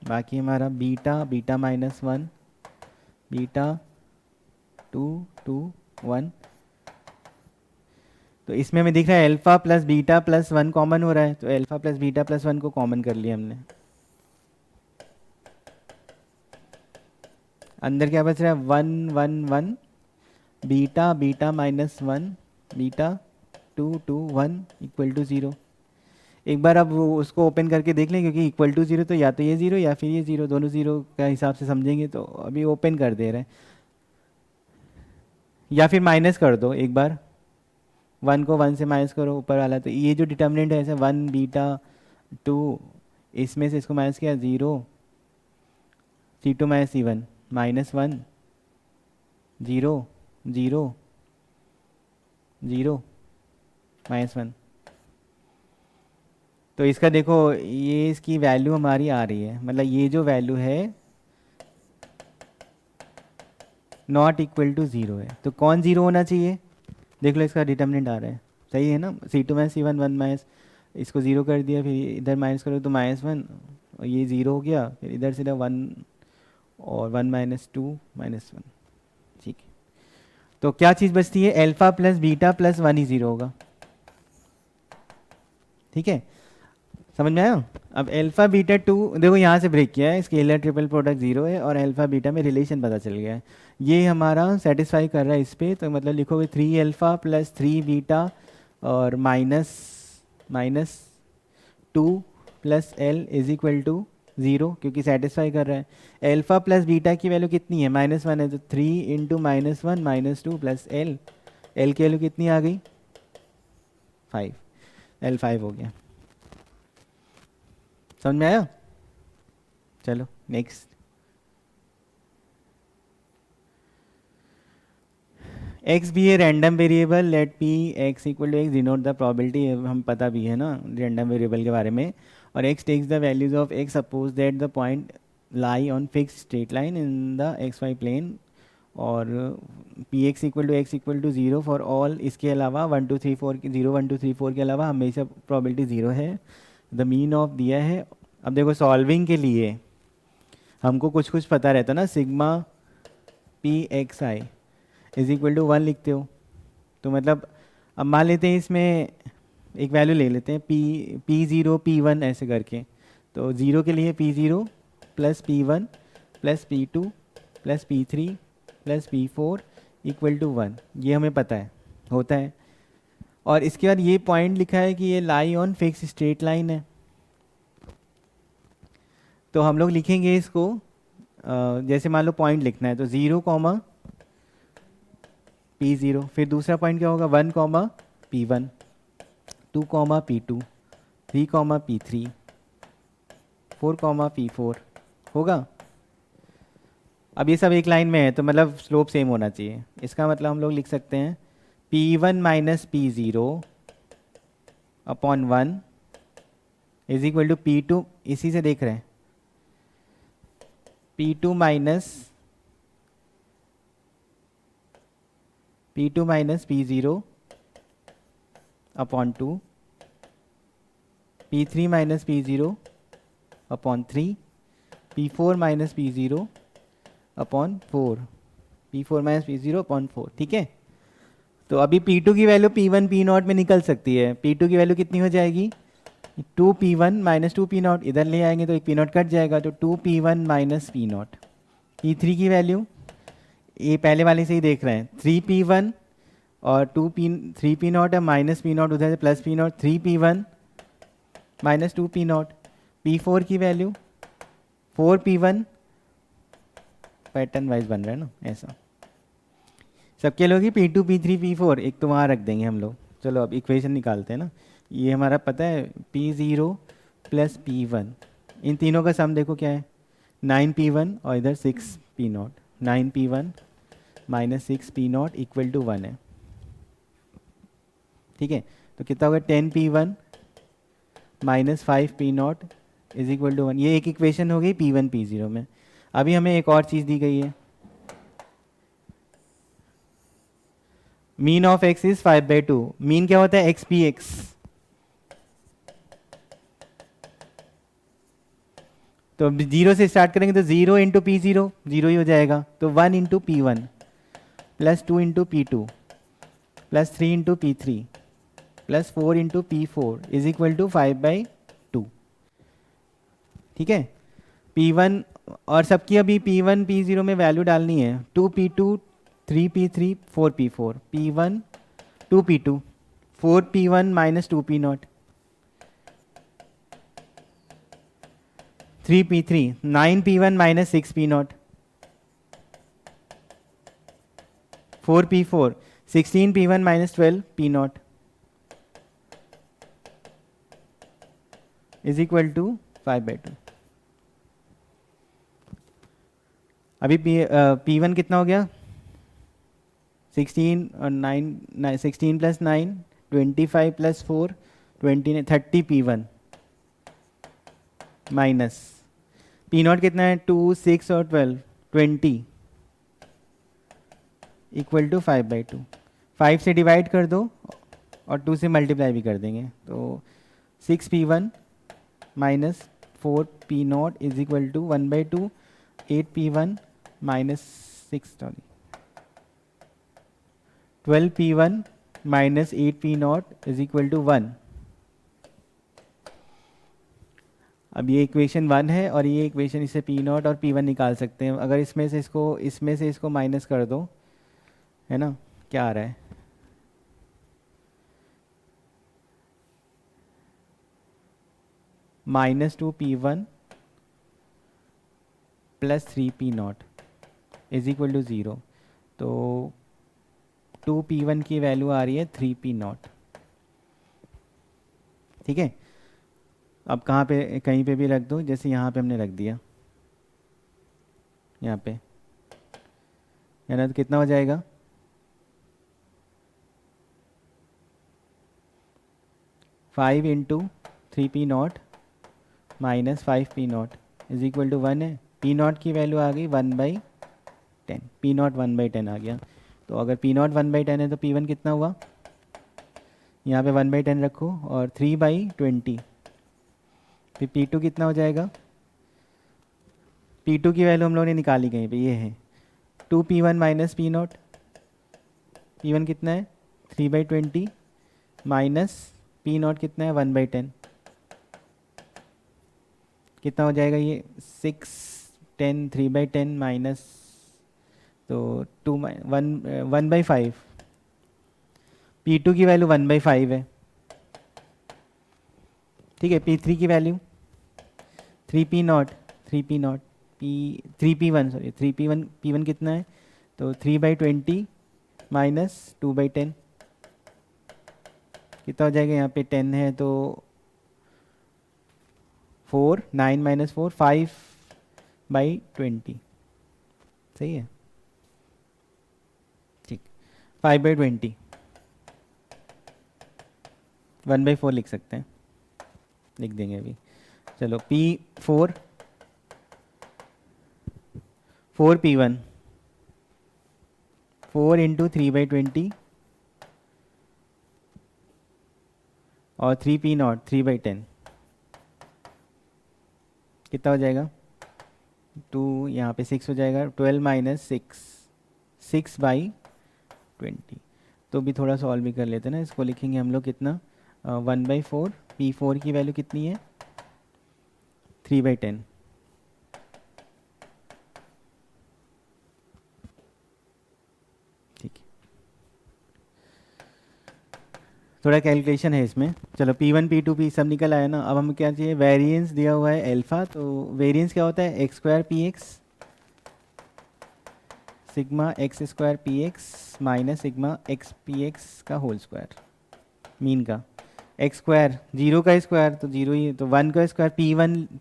बाकी हमारा बीटा बीटा -1 बीटा 2 2 1। तो इसमें हमें दिख रहा है alpha plus beta plus 1 common हो रहा है, तो एल्फ़ा प्लस बीटा प्लस 1 को कॉमन कर लिया हमने। अंदर क्या बच रहा है 1 1 1 beta beta -1 beta 2 2 1 equal to 0। एक बार अब वो उसको ओपन करके देख लें, क्योंकि इक्वल टू 0 तो या तो ये 0 या फिर ये 0, दोनों 0 का हिसाब से समझेंगे, तो अभी ओपन कर दे रहे हैं, या फिर माइनस कर दो एक बार, 1 को 1 से माइनस करो ऊपर वाला, तो ये जो डिटर्मिनेंट है ऐसे 1 बीटा 2, इसमें से इसको माइनस किया 0 C2 माइनस C1 -1 0 0 0 -1। तो इसका देखो ये इसकी वैल्यू हमारी आ रही है, मतलब ये जो वैल्यू है नॉट इक्वल टू 0 है, तो कौन 0 होना चाहिए? देख लो इसका डिटर्मिनेंट आ रहा है, सही है ना, C2 माइनस C1 1 माइनस, इसको 0 कर दिया, फिर इधर माइनस करो तो -1, और ये 0 हो गया, फिर इधर सीधा 1 और 1 -2 -1। ठीक है, तो क्या चीज़ बचती है, एल्फ़ा प्लस बीटा प्लस 1 ही 0 होगा। ठीक है, समझ में आया? अब एल्फ़ा बीटा 2 देखो यहाँ से ब्रेक किया है, स्केलर ट्रिपल प्रोडक्ट 0 है और एल्फ़ा बीटा में रिलेशन पता चल गया है, ये हमारा सेटिस्फाई कर रहा है इस पे, तो मतलब लिखोगे 3 अल्फ़ा प्लस 3 बीटा और minus 2 plus L is equal to 0, क्योंकि सेटिस्फाई कर रहा है। एल्फ़ा प्लस बीटा की वैल्यू कितनी है, -1 है, तो 3 इंटू -1 -2 प्लस एल, एल की वैल्यू कितनी आ गई 5, एल 5 हो गया। समझ में आया? चलो नेक्स्ट। एक्स भी है random variable, let P x equal to X denote the probability, हम पता भी है ना रैंडम वेरिएबल के बारे में। और x takes the values of x, suppose that the point lie on fix straight line in the x y plane, और p x equal to 0 for all, इसके अलावा 1 2 3 4 0 1 2 3 4 के अलावा हमेशा प्रोबेबिलिटी 0 है। द मीन ऑफ दिया है अब देखो सॉल्विंग के लिए हमको कुछ कुछ पता रहता ना, sigma P X I is equal to 1 लिखते हो। तो मतलब अब मान लेते हैं इसमें एक वैल्यू ले लेते हैं P0 P1 ऐसे करके। तो ज़ीरो के लिए P0 plus P1 plus P2 plus P3 plus P4 equal to 1, ये हमें पता है होता है। और इसके बाद ये पॉइंट लिखा है कि ये लाई ऑन फिक्स स्ट्रेट लाइन है। तो हम लोग लिखेंगे इसको जैसे मान लो पॉइंट लिखना है तो 0 P0, फिर दूसरा पॉइंट क्या होगा 1 P1, 2 P2, 3 P3, 4 P4 होगा। अब ये सब एक लाइन में है तो मतलब स्लोप सेम होना चाहिए। इसका मतलब हम लोग लिख सकते हैं P1 minus P0 upon 1 is equal to P2, इसी से देख रहे हैं P2 minus P0 upon 2, P3 minus P0 upon 3, P4 minus P0 upon 4, P4 minus P0 upon 4। ठीक है, तो अभी P2 की वैल्यू P1 P0 में निकल सकती है। P2 की वैल्यू कितनी हो जाएगी 2P1 माइनस 2P0, इधर ले आएंगे तो एक P0 कट जाएगा तो 2P1 माइनस P0। P3 की वैल्यू ये पहले वाले से ही देख रहे हैं 3P1 और 3P0 है माइनस P0 उधर से plus P0, 3P1 minus 2P0। P4 की वैल्यू 4P1, पैटर्न वाइज बन रहा है ना ऐसा सबके लोग ही P2 P3 P4 एक तो वहाँ रख देंगे हम लोग। चलो अब इक्वेशन निकालते हैं ना। ये हमारा पता है P0 प्लस P1, इन तीनों का सम देखो क्या है 9P1 और इधर 6P0, 9P1 minus 6P0 equal to 1 है। ठीक है, तो कितना होगा 10P1 minus 5P0 is equal to 1। ये एक इक्वेशन हो गई P1 P0 में। अभी हमें एक और चीज़ दी गई है, mean of x is 5/2। Mean क्या होता है XPX। तो अब 0 से स्टार्ट करेंगे तो 0 इंटू P0 0 ही हो जाएगा, तो 1 into P1 plus 2 into P2 plus 3 into P3 plus 4 into P4 is equal to 5/2। ठीक है, P1 और सबकी अभी P1 P0 में वैल्यू डालनी है 2P2 3P3 4P4, P1 2P2 4P1 minus 2P0, 3P3 9P1 minus 6P0, 4P4 16P1 minus 12P0 is equal to 5/2। अभी P1 कितना हो गया 16 और 9 16 plus 9 25 plus 4 29 30 P1 minus P0 कितना है 2 6 और 12 20 इक्वल टू 5/2। 5 से डिवाइड कर दो और 2 से मल्टीप्लाई भी कर देंगे तो 6P1 minus 4P0 is equal to 1/2, 8P1 minus 12P1 minus 8P0 is equal to 1। अब ये इक्वेशन 1 है और ये इक्वेशन इससे P0 और P1 निकाल सकते हैं। अगर इसमें से इसको माइनस कर दो, है ना, क्या आ रहा है minus 2P1 plus 3P0 is equal to 0। तो 2P1 की वैल्यू आ रही है 3P0। ठीक है, अब कहाँ पे कहीं पे भी रख दो, जैसे यहाँ पे हमने रख दिया यहाँ पे, है ना, तो कितना हो जाएगा 5 into 3P0 minus 5P0 is equal to 1 है। P0 की वैल्यू आ गई 1/10, P0 1/10 आ गया। तो अगर P0 1/10 है तो P1 कितना हुआ, यहाँ पे 1/10 रखो और 3/20 फिर P2 कितना हो जाएगा, P2 की वैल्यू हम लोगों ने निकाली कहीं पे, ये है 2P1 minus P not. P1 कितना है 3/20 माइनस पी नॉट कितना है 1/10, कितना हो जाएगा ये 6 10 3/10 माइनस, तो 1/5। P2 की वैल्यू 1/5 है, ठीक है। P3 की value 3P0 3P0 P 3P1 sorry 3P1 P1 कितना है, तो 3/20 माइनस 2/10, कितना हो जाएगा, यहाँ पे 10 है तो 4 9 माइनस 4 5/20, सही है, ठीक। 5/20 1/4 लिख सकते हैं, लिख देंगे अभी। चलो P4 4P1 4 इंटू 3/20 और 3P0 3/10, कितना हो जाएगा 2, यहाँ पे 6 हो जाएगा, 12 माइनस 6/20। तो भी थोड़ा सॉल्व भी कर लेते हैं ना, इसको लिखेंगे हम लोग कितना 1/4। P4 की वैल्यू कितनी है 3/10, ठीक है। थोड़ा कैलकुलेशन है इसमें, चलो P1 P2 P सब निकल आया ना। अब हमें क्या चाहिए, वेरिएंस दिया हुआ है अल्फ़ा, तो वेरिएंस क्या होता है x² px sigma x² px minus sigma x px का होल स्क्वायर, मीन का x², 0 का स्क्वायर तो 0 ही है, तो 1 का स्क्वायर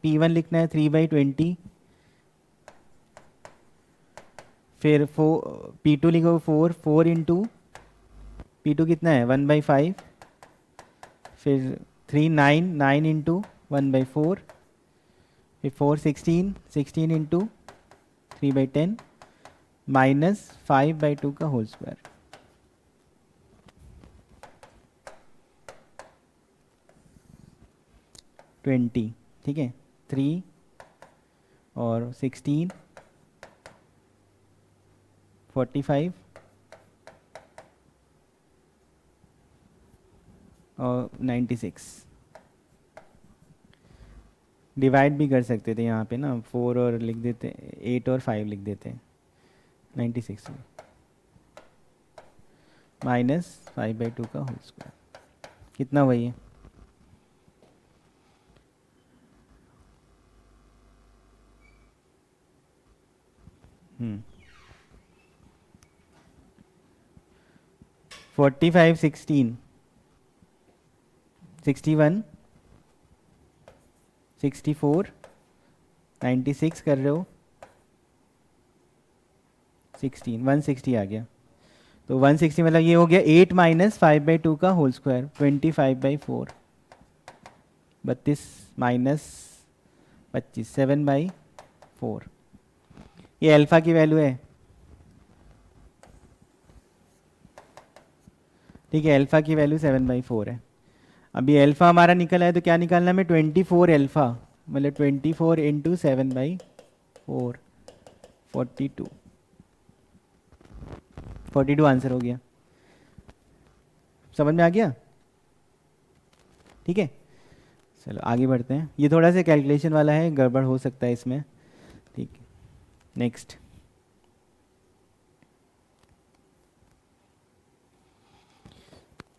P1 लिखना है 3/20, फिर 4 P2 लिखो 4 इंटू P2 कितना है 1/5, फिर 3 9 9 इंटू 1/4, फिर 4 16 इंटू 3/10 माइनस 5/2 का होल स्क्वायर, ट्वेंटी, ठीक है। 3 और 16 45 और 96, डिवाइड भी कर सकते थे यहाँ पे ना, 4 और लिख देते, 8 और 5 लिख देते, 96 माइनस 5/2 का होल स्क्वायर, कितना वही है 45 16 61 64 96 कर रहे हो, 16 160 आ गया, तो 160 मतलब ये हो गया 8 माइनस 5/2 का होल स्क्वायर 25/4, 32 माइनस 25 7/4, ये अल्फ़ा की वैल्यू है, ठीक है। अल्फ़ा की वैल्यू 7/4 है। अभी अल्फ़ा हमारा निकला है तो क्या निकालना है हमें 24 अल्फ़ा, मतलब 24 इंटू 7/4 42 42 आंसर हो गया, समझ में आ गया, ठीक है। चलो आगे बढ़ते हैं, ये थोड़ा सा कैलकुलेशन वाला है, गड़बड़ हो सकता है इसमें, ठीक है। Next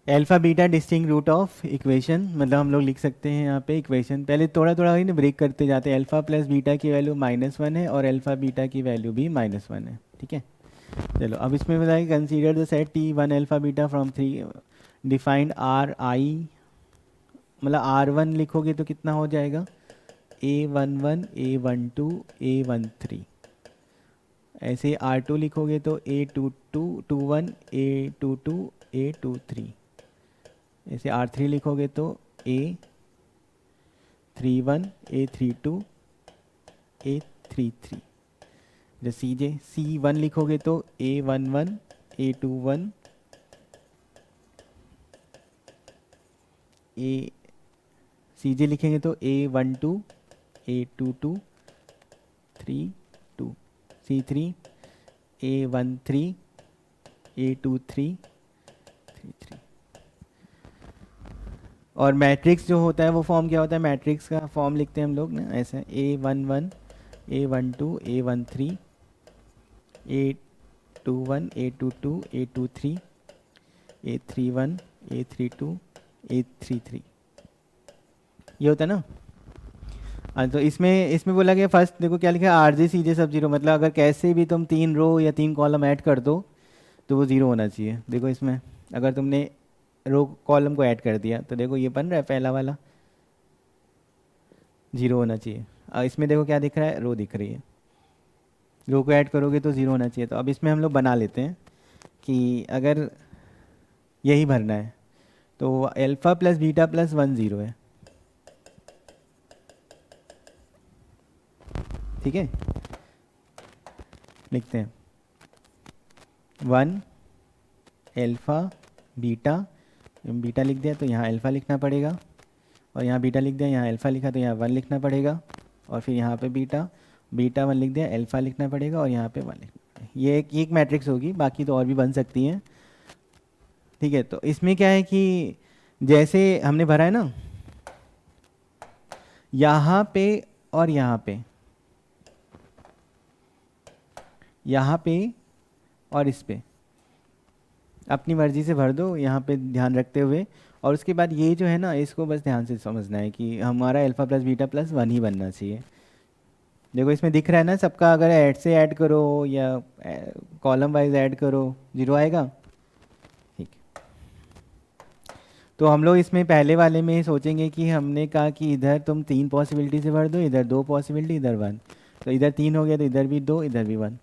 alpha beta distinct root of equation, मतलब हम लोग लिख सकते हैं यहाँ पे इक्वेशन, पहले थोड़ा थोड़ा ही ना ब्रेक करते जाते हैं। अल्फ़ा प्लस बीटा की वैल्यू -1 है और अल्फ़ा बीटा की वैल्यू भी -1 है, ठीक है। चलो अब इसमें बताइए consider the set T1 alpha beta from 3 defined RI, मतलब R1 लिखोगे तो कितना हो जाएगा A11 A12 A13, ऐसे R2 लिखोगे तो A22 21 A22 A23, ऐसे R3 लिखोगे तो A31 A32 A33, जो C1 लिखोगे तो A11 A21 A CJ लिखेंगे तो A12 A22 3 2, C3 A13 A23 3 3। और मैट्रिक्स जो होता है वो फॉर्म क्या होता है, मैट्रिक्स का फॉर्म लिखते हैं हम लोग ना ऐसे, A11 A12 A13 A21 A22 A23 A31 A32 A33, ये होता है ना। तो इसमें इसमें बोला गया फर्स्ट देखो क्या लिखा है, RJ CJ सब जीरो, मतलब अगर कैसे भी तुम 3 रो या 3 कॉलम ऐड कर दो तो वो ज़ीरो होना चाहिए। देखो इसमें अगर तुमने रो कॉलम को ऐड कर दिया तो देखो ये बन रहा है पहला वाला, ज़ीरो होना चाहिए। इसमें देखो क्या दिख रहा है, रो दिख रही है, रो को ऐड करोगे तो ज़ीरो होना चाहिए। तो अब इसमें हम लोग बना लेते हैं कि अगर यही भरना है तो alpha plus beta plus 1 zero है, ठीक है। लिखते हैं 1 अल्फ़ा बीटा, बीटा लिख दिया तो यहाँ अल्फ़ा लिखना पड़ेगा, और यहाँ बीटा लिख दिया, यहाँ अल्फ़ा लिखा तो यहाँ 1 लिखना पड़ेगा, और फिर यहाँ पे बीटा बीटा 1 लिख दिया, अल्फ़ा लिखना पड़ेगा, और यहाँ पे 1 लिखना पड़ेगा। ये एक मैट्रिक्स होगी, बाकी तो और भी बन सकती हैं, ठीक है। तो इसमें क्या है कि जैसे हमने भरा है ना यहाँ पे और यहाँ पे और इस पे अपनी मर्ज़ी से भर दो यहाँ पे ध्यान रखते हुए। और उसके बाद ये जो है ना इसको बस ध्यान से समझना है कि हमारा अल्फ़ा प्लस बीटा प्लस 1 ही बनना चाहिए। देखो इसमें दिख रहा है ना सबका, अगर ऐड से ऐड करो या कॉलम वाइज ऐड करो जीरो आएगा, ठीक। तो हम लोग इसमें पहले वाले में सोचेंगे कि हमने कहा कि इधर तुम 3 पॉसिबिलिटी से भर दो, इधर 2 पॉसिबिलिटी, इधर 1, तो इधर 3 हो गया तो इधर भी 2 इधर भी 1।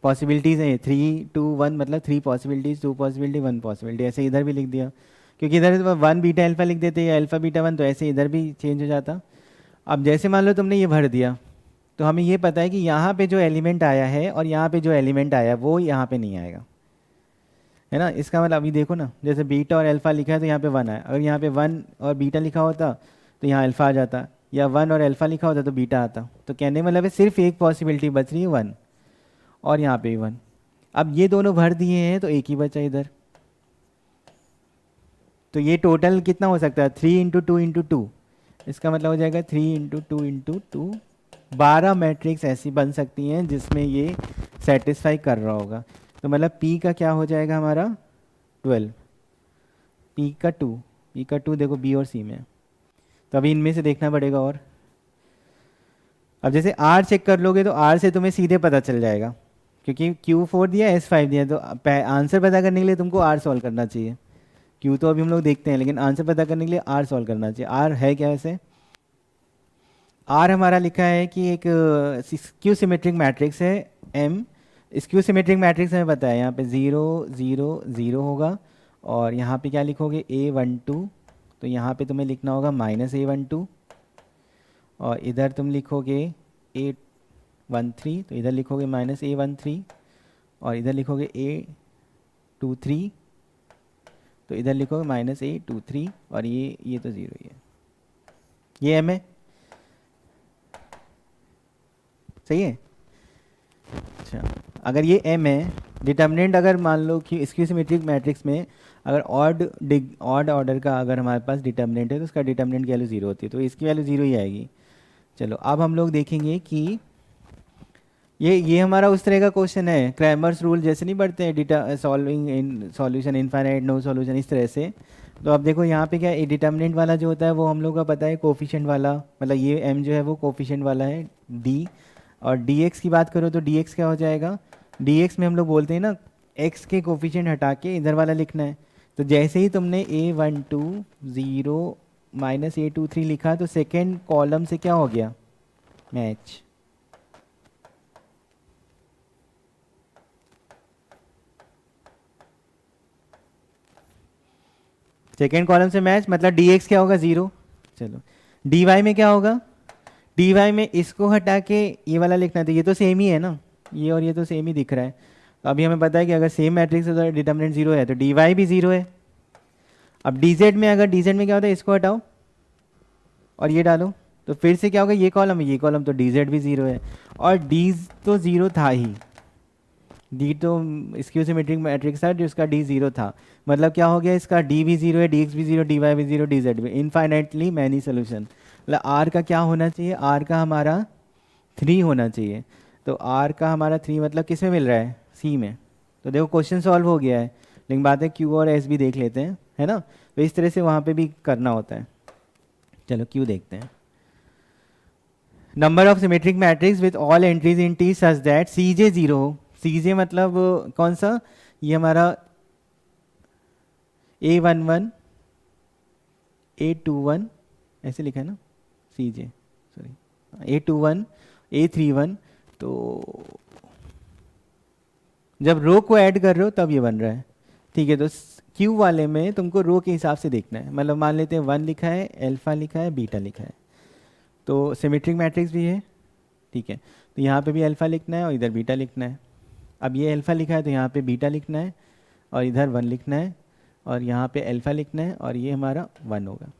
पॉसिबिलिटीज़ हैं 3 2 1, मतलब 3 पॉसिबिलिटीज़ 2 पॉसिबिलिटी 1 पॉसिबिलिटी, ऐसे इधर भी लिख दिया, क्योंकि इधर 1 बीटा अल्फ़ा लिख देते या अल्फ़ा बीटा 1, तो ऐसे इधर भी चेंज हो जाता। अब जैसे मान लो तुमने ये भर दिया तो हमें ये पता है कि यहाँ पे जो एलिमेंट आया है और यहाँ पे जो एलिमेंट आया वो यहाँ पे नहीं आएगा, है ना। इसका मतलब अभी देखो ना, जैसे बीटा और अल्फ़ा लिखा है तो यहाँ पे 1 आया, अगर यहाँ पे 1 और बीटा लिखा होता तो यहाँ अल्फ़ा आ जाता, या 1 और अल्फ़ा लिखा होता तो बीटा आता। तो कहने मतलब है सिर्फ एक पॉसिबिलिटी बच रही है 1, और यहाँ पे 1। अब ये दोनों भर दिए हैं तो एक ही बचा इधर, तो ये टोटल कितना हो सकता है 3 इंटू 2 इंटू 2, इसका मतलब हो जाएगा 3 इंटू 2 इंटू 2, 12 मैट्रिक्स ऐसी बन सकती हैं जिसमें ये सेटिस्फाई कर रहा होगा। तो मतलब P का क्या हो जाएगा हमारा 12, P का 2, P का 2 देखो B और C में, तो अभी इनमें से देखना पड़ेगा। और अब जैसे R चेक कर लोगे तो R से तुम्हें सीधे पता चल जाएगा, क्योंकि Q4 दिया S5 दिया, तो आंसर पता करने के लिए तुमको R सॉल्व करना चाहिए। Q तो अभी हम लोग देखते हैं, लेकिन आंसर पता करने के लिए R सॉल्व करना चाहिए। R है क्या वैसे, R हमारा लिखा है कि एक स्क्यू सिमेट्रिक मैट्रिक्स है M। स्क्यू सिमेट्रिक मैट्रिक्स हमें पता है यहाँ पे 0 0 0 होगा, और यहाँ पे क्या लिखोगे A12, तो यहाँ पे तुम्हें लिखना होगा -A12, और इधर तुम लिखोगे A13, तो इधर लिखोगे -A13, और इधर लिखोगे A23, तो इधर लिखोगे -A23, और ये तो 0 ही है, ये M है, सही है। अच्छा, अगर ये M है, डिटर्मिनेंट अगर मान लो कि स्क्यू सिमेट्रिक मैट्रिक्स में अगर ऑड ऑर्डर का अगर हमारे पास डिटर्मिनेंट है तो उसका डिटर्मिनेंट की वैल्यू 0 होती है, तो इसकी वैल्यू 0 ही आएगी। चलो अब हम लोग देखेंगे कि ये हमारा उस तरह का क्वेश्चन है, क्रैमर्स रूल जैसे नहीं बढ़ते हैं, solving in solution infinite no solution, इस तरह से। तो अब देखो यहाँ पे क्या डिटर्मिनेंट वाला जो होता है वो हम लोग का पता है कोफिशिएंट वाला, मतलब ये M जो है वो कोफिशिएंट वाला है D। और dx की बात करो तो dx क्या हो जाएगा, dx में हम लोग बोलते हैं ना x के कोफिशिएंट हटा के इधर वाला लिखना है। तो जैसे ही तुमने A12 0 -A23 लिखा तो सेकेंड कॉलम से क्या हो गया, मैच। सेकेंड कॉलम से मैच मतलब dx क्या होगा 0। चलो dy में क्या होगा, dy में इसको हटा के ये वाला लिखना था, ये तो सेम ही है ना, ये और ये तो सेम ही दिख रहा है। तो अभी हमें पता है कि अगर सेम मैट्रिक्स है तो डिटर्मिनेंट 0 है, तो dy भी 0 है। अब dz में, अगर dz में क्या होता है, इसको हटाओ और ये डालो, तो फिर से क्या होगा, ये कॉलम तो dz भी 0 है, और d तो 0 था ही, d तो स्क्यू सिमेट्रिक मैट्रिक्स था जिसका d 0 था, मतलब क्या हो गया, इसका d भी 0 है, dx भी 0, dy भी 0, dz भी, इनफाइनाइटली मैनी सोल्यूशन। मतलब r का क्या होना चाहिए, r का हमारा 3 होना चाहिए। तो r का हमारा 3 मतलब किस में मिल रहा है, c में। तो देखो क्वेश्चन सॉल्व हो गया है, लेकिन बात है q और s भी देख लेते हैं, है ना। तो इस तरह से वहाँ पे भी करना होता है। चलो q देखते हैं। Number of symmetric matrix with all entries in T such that c j 0 हो। सी जे मतलब कौन सा, ये हमारा A11 A21 ऐसे लिखा है ना, सी जे, सॉरी A21 A31। तो जब रो को ऐड कर रहे हो तब ये बन रहा है, ठीक है। तो क्यू वाले में तुमको रो के हिसाब से देखना है, मतलब मान लेते हैं 1 लिखा है, अल्फा लिखा है, बीटा लिखा है, तो सिमेट्रिक मैट्रिक्स भी है, ठीक है। तो यहाँ पे भी अल्फा लिखना है और इधर बीटा लिखना है। अब ये अल्फा लिखा है तो यहाँ पे बीटा लिखना है और इधर 1 लिखना है, और यहाँ पे अल्फा लिखना है और ये हमारा 1 होगा,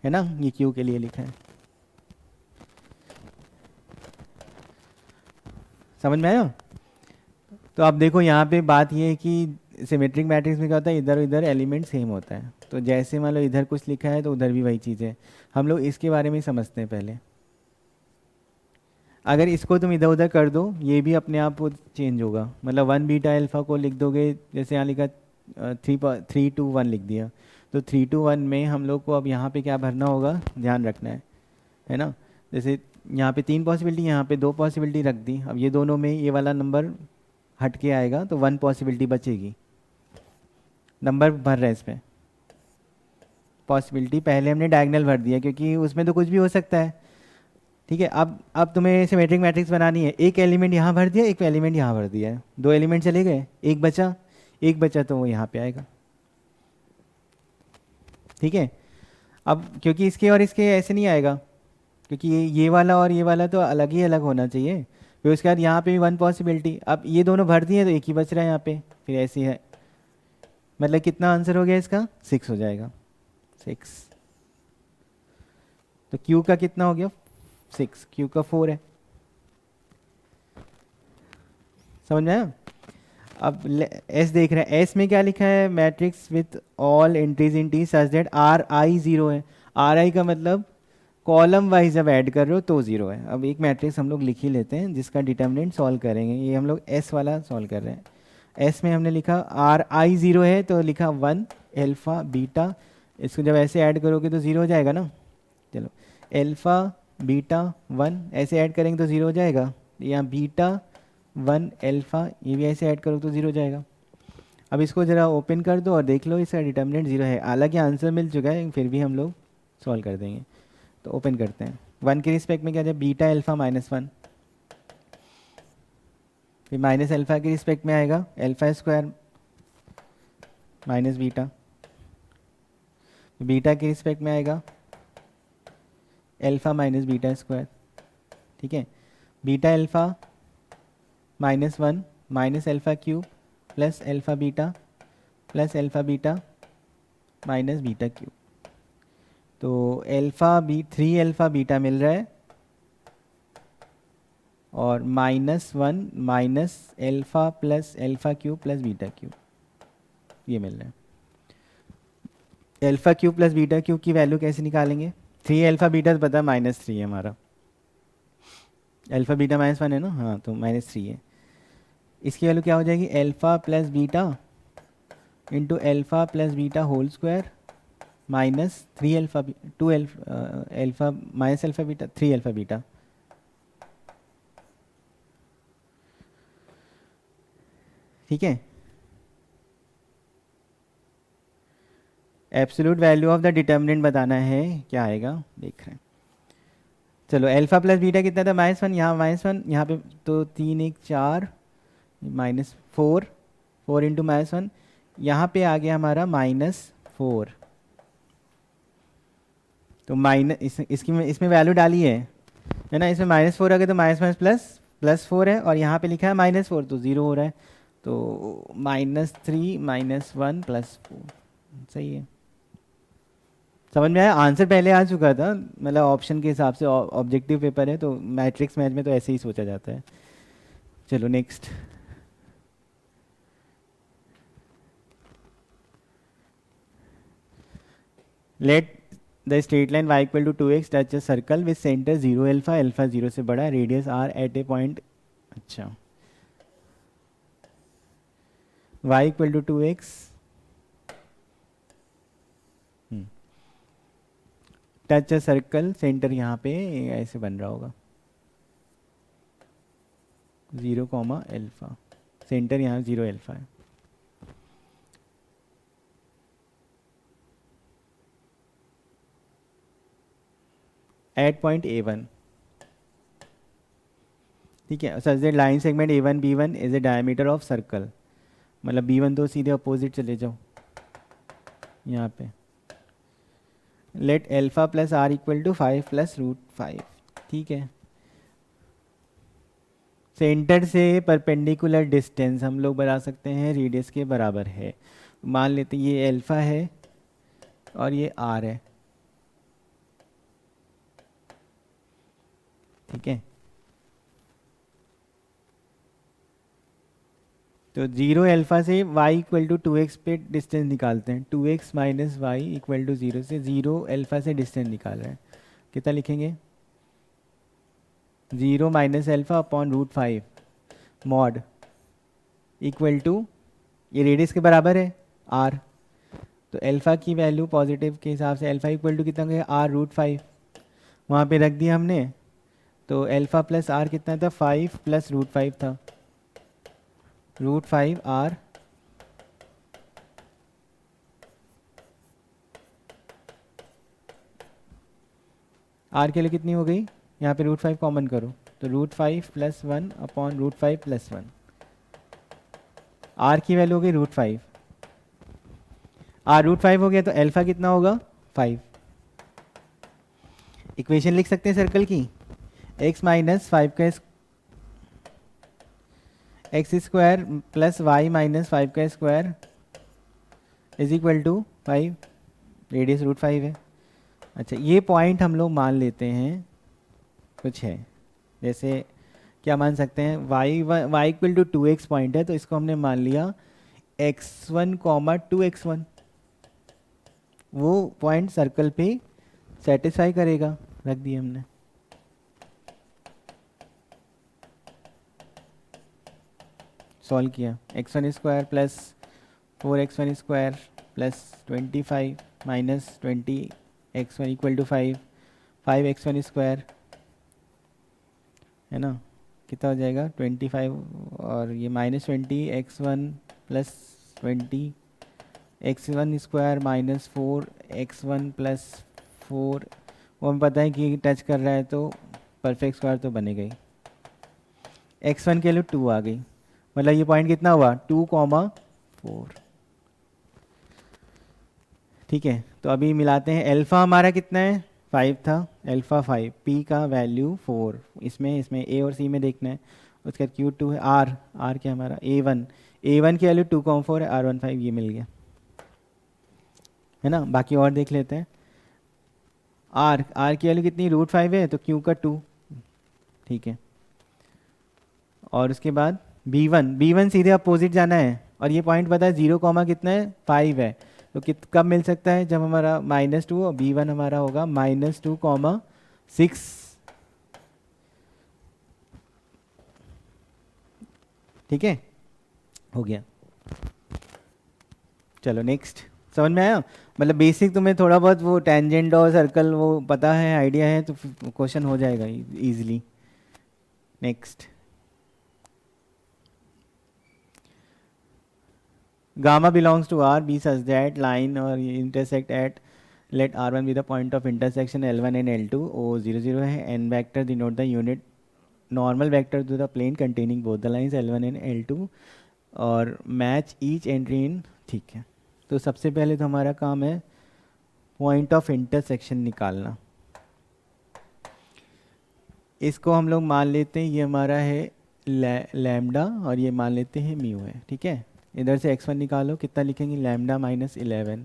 है ना। ये क्यू के लिए लिखा है, समझ में आया। तो अब देखो यहाँ पे बात ये है कि सिमेट्रिक मैट्रिक्स में क्या होता है, इधर उधर एलिमेंट सेम होता है, तो जैसे मान लो इधर कुछ लिखा है तो उधर भी वही चीज़ है। हम लोग इसके बारे में ही समझते हैं पहले। अगर इसको तुम इधर उधर कर दो ये भी अपने आप चेंज होगा, मतलब 1 बीटा अल्फा को लिख दोगे, जैसे यहाँ लिखा 3 2 1 लिख दिया, तो 3 2 1 में हम लोग को अब यहाँ पे क्या भरना होगा, ध्यान रखना है ना। जैसे यहाँ पे 3 पॉसिबिलिटी, यहाँ पे 2 पॉसिबिलिटी रख दी, अब ये दोनों में ये वाला नंबर हट के आएगा तो 1 पॉसिबिलिटी बचेगी, नंबर भर रहा है इसमें। पॉसिबिलिटी पहले हमने डायगोनल भर दिया क्योंकि उसमें तो कुछ भी हो सकता है, ठीक है। अब तुम्हें सिमेट्रिक मैट्रिक्स बनानी है, एक एलिमेंट यहाँ भर दिया, एक एलिमेंट यहाँ भर दिया है, 2 एलिमेंट चले गए, एक बचा तो वो यहाँ पे आएगा, ठीक है। अब क्योंकि इसके और इसके ऐसे नहीं आएगा, क्योंकि ये वाला और ये वाला तो अलग ही अलग होना चाहिए। फिर उसके बाद यहाँ पे भी 1 पॉसिबिलिटी, अब ये दोनों भर दिए तो एक ही बच रहा है यहाँ पे, फिर ऐसे है, मतलब कितना आंसर हो गया इसका, 6 हो जाएगा, 6। तो Q का कितना हो गया, 6, Q का 4 है, समझ में आया। अब S देख रहे हैं, S में क्या लिखा है, matrix with all entries in T such that RI 0 है। RI का मतलब कॉलम वाइज जब ऐड कर रहे हो तो 0 है। अब एक मैट्रिक्स हम लोग लिख ही लेते हैं जिसका डिटर्मिनेंट सॉल्व करेंगे, ये हम लोग S वाला सॉल्व कर रहे हैं। S में हमने लिखा RI 0 है तो लिखा 1 अल्फा बीटा, इसको जब ऐसे ऐड करोगे तो 0 हो जाएगा ना। चलो अल्फा बीटा 1 ऐसे ऐड करेंगे तो 0 हो जाएगा, यहाँ बीटा 1 अल्फा ये भी ऐसे ऐड करो तो 0 हो जाएगा। अब इसको ज़रा ओपन कर दो और देख लो इसका डिटर्मिनेंट 0 है, हालांकि आंसर मिल चुका है फिर भी हम लोग सॉल्व कर देंगे। तो ओपन करते हैं, 1 के रिस्पेक्ट में क्या जाए, बीटा अल्फा -1, फिर माइनस अल्फा के रिस्पेक्ट में आएगा alpha square minus beta, beta के रिस्पेक्ट में आएगा अल्फा माइनस बीटा स्क्वायर, ठीक है। Beta alpha -1 minus alpha cube plus alpha beta plus alpha beta minus beta cube, तो अल्फा 3 अल्फा बीटा मिल रहा है और -1 minus alpha plus alpha cube plus beta cube ये मिल रहा है। Alpha cube plus beta cube की वैल्यू कैसे निकालेंगे, 3 अल्फा बीटा तो पता है -3 है हमारा, अल्फा बीटा -1 है ना, हाँ तो -3 है। इसकी वैल्यू क्या हो जाएगी, alpha plus beta into alpha plus beta whole square minus 3 alpha 2 alpha minus alpha beta 3 alpha beta, ठीक है। Absolute value of the determinant बताना है, क्या आएगा देख रहे हैं। चलो अल्फा प्लस बीटा कितना था, -1, यहाँ -1 यहाँ पे तो 3 1 4 -4 4 इंटू -1, यहाँ पे आ गया हमारा -4, तो इसमें वैल्यू डाली है ना, इसमें -4 आ गया तो -1 प्लस +4 है और यहाँ पे लिखा है -4 तो 0 हो रहा है, तो -3 -1 +4 सही है। समझ में आया? आंसर पहले आ चुका था, मतलब ऑप्शन के हिसाब से, ऑब्जेक्टिव पेपर है तो मैट्रिक्स मैच में तो ऐसे ही सोचा जाता है। चलो next. Let the straight line y equal to 2x touch a circle with center 0 alpha, alpha 0 से बड़ा, radius r at a point. अच्छा, y equal to 2x, touch a circle, center यहाँ पे ऐसे बन रहा होगा 0 कॉमा अल्फा, सेंटर यहाँ 0 अल्फा है। एट पॉइंट A1, ठीक है। Such that line segment A1 B1 is a diameter of circle, मतलब B1 तो सीधे अपोजिट चले जाओ यहाँ पे। Let alpha plus r equal to 5 + √5, ठीक है। सेंटर से परपेंडिकुलर डिस्टेंस हम लोग बता सकते हैं रेडियस के बराबर है। मान लेते हैं ये अल्फा है और ये r है, ठीक है। तो 0 अल्फा से y इक्वल टू 2x पे डिस्टेंस निकालते हैं। 2x minus Y equal to 0 से 0 अल्फा से डिस्टेंस निकाल रहे हैं। कितना लिखेंगे? 0 minus alpha upon √5 mod equal to, ये रेडियस के बराबर है r, तो अल्फा की वैल्यू पॉजिटिव के हिसाब से अल्फा इक्वल टू कितना गया? r√5 वहाँ पे रख दिया हमने। तो अल्फा प्लस r कितना था? 5 + √5 था, √5 r r के लिए कितनी हो गई? यहाँ पे √5 कॉमन करो तो √5 + 1 अपॉन √5 + 1, r की वैल्यू हो गई √5, r √5 हो गया तो अल्फा कितना होगा? 5। इक्वेशन लिख सकते हैं सर्कल की, x माइनस 5 का x square plus y minus 5 का square is equal to 5, radius √5 है। अच्छा, ये पॉइंट हम लोग मान लेते हैं कुछ है, जैसे क्या मान सकते हैं? y equal to 2x point है तो इसको हमने मान लिया x1 कॉमा 2x1, वो पॉइंट सर्कल पे सेटिस्फाई करेगा, रख दिया हमने। सॉल्व किया, x1 square plus 4x1 square plus 25 minus 20x1 equal to 5, 5x1 square है ना, कितना हो जाएगा? 25 और ये -20x1 plus 20 x1 square minus 4x1 plus 4, वो हमें पता है कि टच कर रहा है तो परफेक्ट स्क्वायर तो बनेगा ही। x1 के लिए 2 आ गई, मतलब ये पॉइंट कितना हुआ? 2,4, ठीक है। तो अभी मिलाते हैं, अल्फा हमारा कितना है? 5 था, अल्फा 5, p का वैल्यू 4, इसमें a और c में देखना है। उसके बाद Q2 है, r क्या हमारा? a1 की वैल्यू 2,4 है, r15 ये मिल गया है ना। बाकी और देख लेते हैं, r की वैल्यू कितनी? √5 है तो q का 2, ठीक है। और उसके बाद b1 सीधे अपोजिट जाना है और ये पॉइंट पता है 0 कॉमा कितना है? 5 है, तो कब मिल सकता है? जब हमारा -2 और b1 हमारा होगा -2,6, ठीक है, हो गया। चलो नेक्स्ट। समझ में आया? मतलब बेसिक तुम्हें थोड़ा बहुत वो टेंजेंट और सर्कल वो पता है, आइडिया है, तो क्वेश्चन हो जाएगा easily. Next, gamma belongs to R, B such that line और intersect at, let R1 be the point of intersection L1 and L2, O00 है, n vector denote the unit normal vector to the plane containing both the lines L1 and L2 और match each entry in, ठीक है। तो सबसे पहले तो हमारा काम है पॉइंट ऑफ इंटरसेक्शन निकालना। इसको हम लोग मान लेते हैं ये हमारा है लैम्डा और ये मान लेते हैं म्यू है, ठीक है। इधर से x1 निकालो, कितना लिखेंगे, लैम्डा माइनस 11,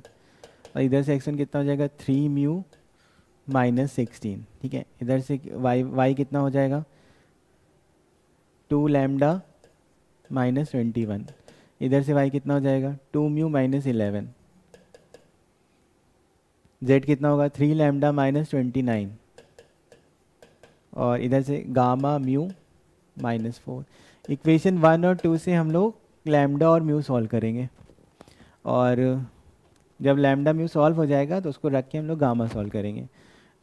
और इधर से x1 कितना हो जाएगा, 3 म्यू माइनस 16, ठीक है। इधर से y कितना हो जाएगा, 2 लैम्डा माइनस 21, इधर से y कितना हो जाएगा, 2 म्यू माइनस 11, z कितना होगा, 3 लैम्डा माइनस 29, और इधर से गामा म्यू माइनस 4। इक्वेशन 1 और 2 से हम लोग लैम्डा और म्यू सॉल्व करेंगे, और जब लैम्डा म्यू सॉल्व हो जाएगा तो उसको रख के हम लोग गामा सॉल्व करेंगे।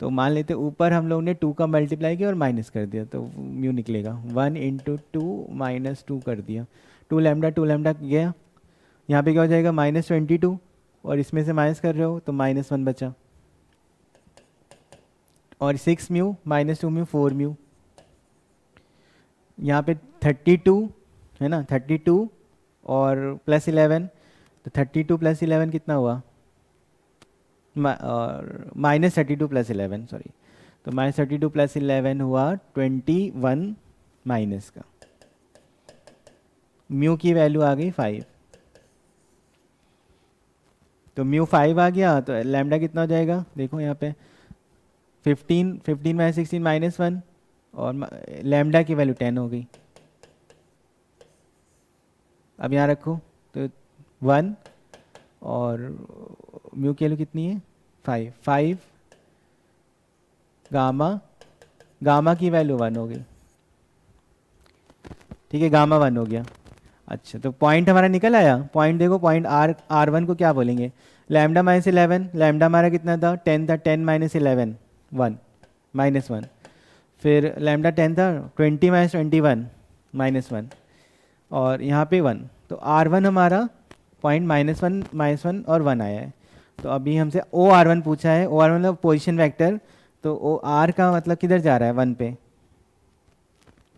तो मान लेते ऊपर हम लोग ने 2 का मल्टीप्लाई किया और माइनस कर दिया तो म्यू निकलेगा, 1 इंटू 2 माइनस 2 कर दिया, 2 लैम्डा गया, यहाँ पे क्या हो जाएगा, माइनस 22, और इसमें से माइनस कर रहे हो तो माइनस 1 बचा, और 6 म्यू माइनस 2 म्यू 4 म्यू, यहाँ पे 32 है ना, 32 और प्लस 11, तो 32 प्लस 11 कितना हुआ, और माइनस 32 प्लस 11 सॉरी, तो माइनस 32 प्लस 11 हुआ 21 माइनस का, म्यू की वैल्यू आ गई 5, तो म्यू 5 आ गया, तो लैम्डा कितना हो जाएगा, देखो यहाँ पे 15 माइनस 16 माइनस 1, और लैम्डा की वैल्यू 10 हो गई। अब यहाँ रखो तो 1, और म्यू की वैल्यू कितनी है, 5 गामा की वैल्यू 1 हो गई, ठीक है, गामा 1 हो गया। अच्छा, तो पॉइंट हमारा निकल आया, पॉइंट देखो, पॉइंट R1 को क्या बोलेंगे, लैम्डा माइनस 11, लैम्डा हमारा कितना था, 10 था, 10 माइनस 11 1 माइनस 1, फिर लैम्डा 10 था, 20 माइनस 21 माइनस 1, और यहाँ पे 1, तो R1 हमारा पॉइंट -1 और 1 आया है। तो अभी हमसे OR1 पूछा है, OR1 मतलब पोजीशन वेक्टर, तो OR का मतलब किधर जा रहा है, 1 पे,